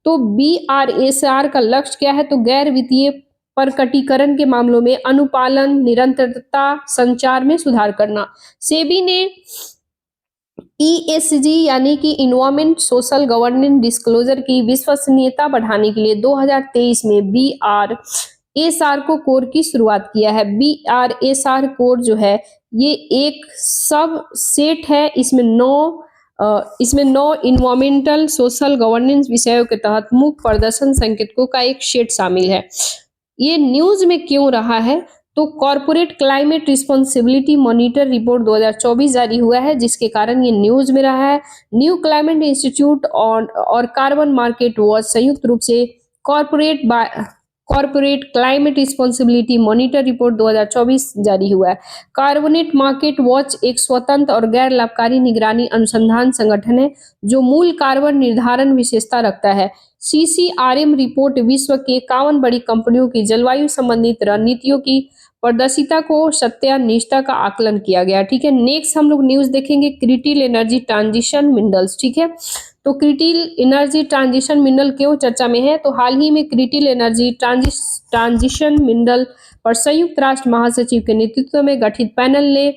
तो BRSR का लक्ष्य क्या है तो गैर वित्तीय प्रकटीकरण के मामलों में अनुपालन निरंतरता संचार में सुधार करना। सेबी ने ESG यानी कि इन्वायरमेंट सोशल गवर्नेंस डिस्क्लोजर की विश्वसनीयता बढ़ाने के लिए 2023 में BRSR को कोर की शुरुआत किया है। BRSR कोर जो है ये एक सब सेट है। इसमें 9 इन्वायरमेंटल सोशल गवर्नेंस विषयों के तहत मुख्य प्रदर्शन संकेतकों का एक सेट शामिल है। ये न्यूज में क्यों रहा है तो corporate climate responsibility monitor report 2024 जारी हुआ है जिसके कारण ये न्यूज में रहा है। न्यू क्लाइमेट इंस्टीट्यूट और कार्बन मार्केट वॉच संयुक्त रूप से corporate climate responsibility monitor report 2024 जारी हुआ है। कार्बोनेट मार्केट वॉच एक स्वतंत्र और गैर लाभकारी निगरानी अनुसंधान संगठन है जो मूल कार्बन निर्धारण विशेषता रखता है। CCRM रिपोर्ट विश्व के 51 बड़ी कंपनियों की जलवायु संबंधित रणनीतियों की पारदर्शिता को सत्यानिष्ठा का आकलन किया गया। ठीक है, नेक्स्ट हम लोग न्यूज देखेंगे क्रिटिकल एनर्जी ट्रांजिशन मिनरल्स। ठीक है, तो क्रिटिकल एनर्जी ट्रांजिशन मिनरल क्यों चर्चा में है तो हाल ही में क्रिटिकल एनर्जी ट्रांजिशन मिनरल पर संयुक्त राष्ट्र महासचिव के नेतृत्व में गठित पैनल ने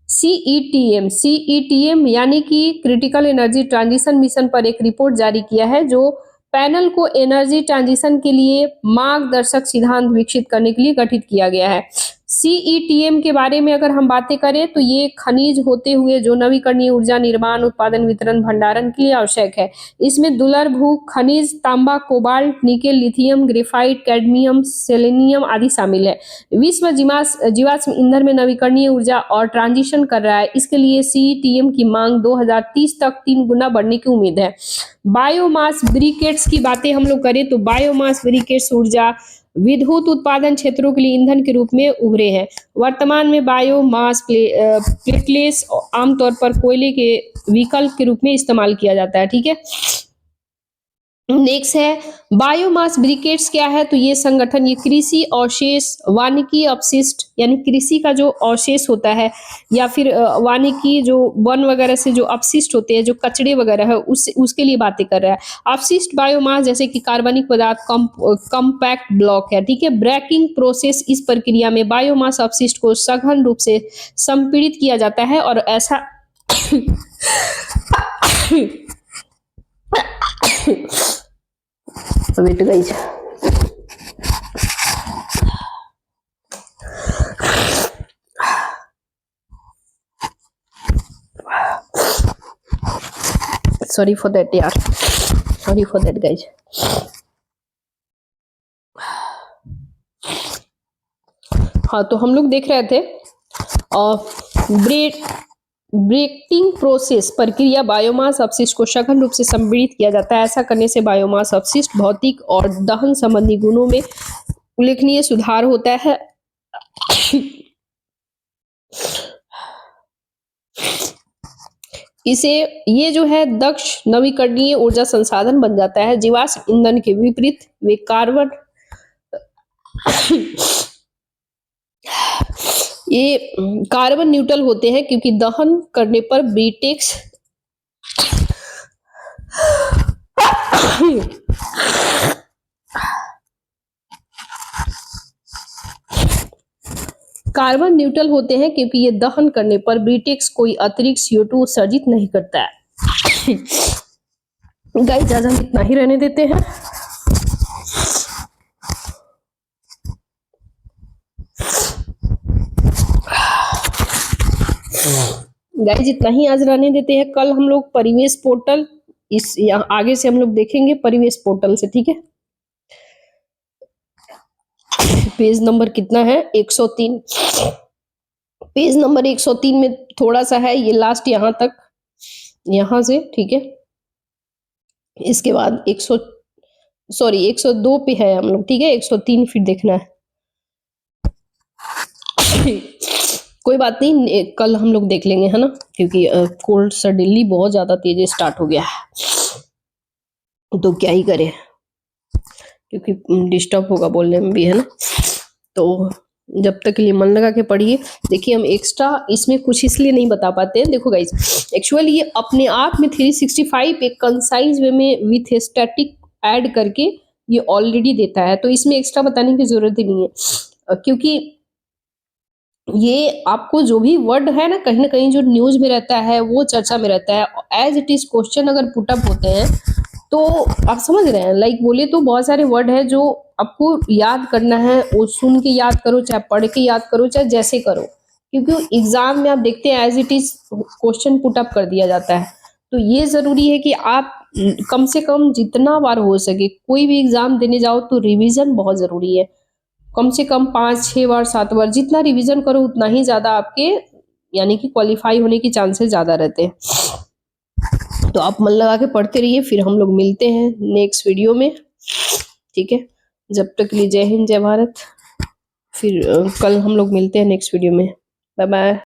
CETM यानी कि क्रिटिकल एनर्जी ट्रांजिशन मिशन पर एक रिपोर्ट जारी किया है जो पैनल को एनर्जी ट्रांजिशन के लिए मार्गदर्शक सिद्धांत विकसित करने के लिए गठित किया गया है। CETM के बारे में अगर हम बातें करें तो ये खनिज होते हुए जो नवीकरणीय ऊर्जा निर्माण उत्पादन वितरण भंडारण के लिए आवश्यक है। इसमें दुर्लभ भू खनिज तांबा cobalt nickel lithium graphite cadmium selenium आदि शामिल है। विश्व जीवाश्म ईंधन में नवीकरणीय ऊर्जा और ट्रांजिशन कर रहा है। इसके लिए CETM की मांग 2030 तक 3 गुना बढ़ने की उम्मीद है। बायोमास ब्रिकेट्स की बातें हम लोग करें तो बायोमास ब्रिकेट्स ऊर्जा विद्युत उत्पादन क्षेत्रों के लिए ईंधन के रूप में उभरे हैं। वर्तमान में बायोमास प्लेटलेट्स आमतौर पर कोयले के विकल्प के रूप में इस्तेमाल किया जाता है। ठीक है, नेक्स्ट है बायोमास ब्रिकेट्स क्या है तो ये संगठन ये कृषि अवशेष वानिकी अपशिष्ट यानी कृषि का जो अवशेष होता है या फिर वानिकी जो वन वगैरह से जो अपशिष्ट होते हैं जो कचड़े वगैरह है उसके लिए बातें कर रहा है। अपशिष्ट बायोमास जैसे कि कार्बनिक पदार्थ कॉम्पैक्ट ब्लॉक है। ठीक है, ब्रेकिंग प्रोसेस इस प्रक्रिया में बायोमास अपशिष्ट को सघन रूप से संपीड़ित किया जाता है और ऐसा wait guys sorry for that यार, सॉरी फॉर दैट गाइस। हाँ, तो हम लोग देख रहे थे ब्रेकिंग प्रोसेस प्रक्रिया बायोमास अपशिष्ट को सघन रूप से संपीड़ित किया जाता है। ऐसा करने से बायोमास अपशिष्ट भौतिक और दहन संबंधी गुणों में उल्लेखनीय सुधार होता है। इसे ये जो है दक्ष नवीकरणीय ऊर्जा संसाधन बन जाता है। जीवाश्म ईंधन के विपरीत वे कार्बन ये कार्बन न्यूट्रल होते हैं क्योंकि दहन करने पर ब्रिटेक्स कार्बन न्यूट्रल होते हैं क्योंकि ये दहन करने पर ब्रिटेक्स कोई अतिरिक्त CO2 उत्सर्जित नहीं करता है। गाइस आज हम इतना ही रहने देते हैं। गाइस इतना ही आज रहने देते हैं। कल हम लोग परिवेश पोर्टल इस आगे से हम लोग देखेंगे परिवेश पोर्टल से, ठीक है। पेज नंबर कितना है? 103। पेज नंबर 103 में थोड़ा सा है ये लास्ट यहाँ तक, यहाँ से, ठीक है। इसके बाद 102 पे है हम लोग, ठीक है। 103 फिर देखना है। कोई बात नहीं, कल हम लोग देख लेंगे, है ना, क्योंकि कोल्ड सडनली बहुत ज्यादा तेजी स्टार्ट हो गया है, तो क्या ही करें, क्योंकि डिस्टर्ब होगा बोलने में भी, है ना। तो जब तक के लिए मन लगा के पढ़िए। देखिए हम एक्स्ट्रा इसमें कुछ इसलिए नहीं बता पाते हैं। देखो गाइस, एक्चुअली ये अपने आप में 365 एक कंसाइज वे में विथ स्टैटिक ऐड करके ये ऑलरेडी देता है, तो इसमें एक्स्ट्रा बताने की जरूरत ही नहीं है, क्योंकि ये आपको जो भी वर्ड है ना कहीं जो न्यूज में रहता है वो चर्चा में रहता है। एज इट इज क्वेश्चन अगर पुटअप होते हैं तो आप समझ रहे हैं, लाइक बोले तो बहुत सारे वर्ड है जो आपको याद करना है, वो सुन के याद करो, चाहे पढ़ के याद करो, चाहे जैसे करो, क्योंकि एग्जाम में आप देखते हैं as it is question put up कर दिया जाता है। तो ये जरूरी है कि आप कम से कम जितना बार हो सके कोई भी एग्जाम देने जाओ तो रिवीजन बहुत जरूरी है। कम से कम 5-6 बार 7 बार जितना रिवीजन करो उतना ही ज्यादा आपके यानी कि क्वालिफाई होने की चांसेस ज्यादा रहते हैं। तो आप मन लगा के पढ़ते रहिए। फिर हम लोग मिलते हैं नेक्स्ट वीडियो में, ठीक है। जब तक के लिए जय हिंद जय भारत। फिर कल हम लोग मिलते हैं नेक्स्ट वीडियो में। Bye bye.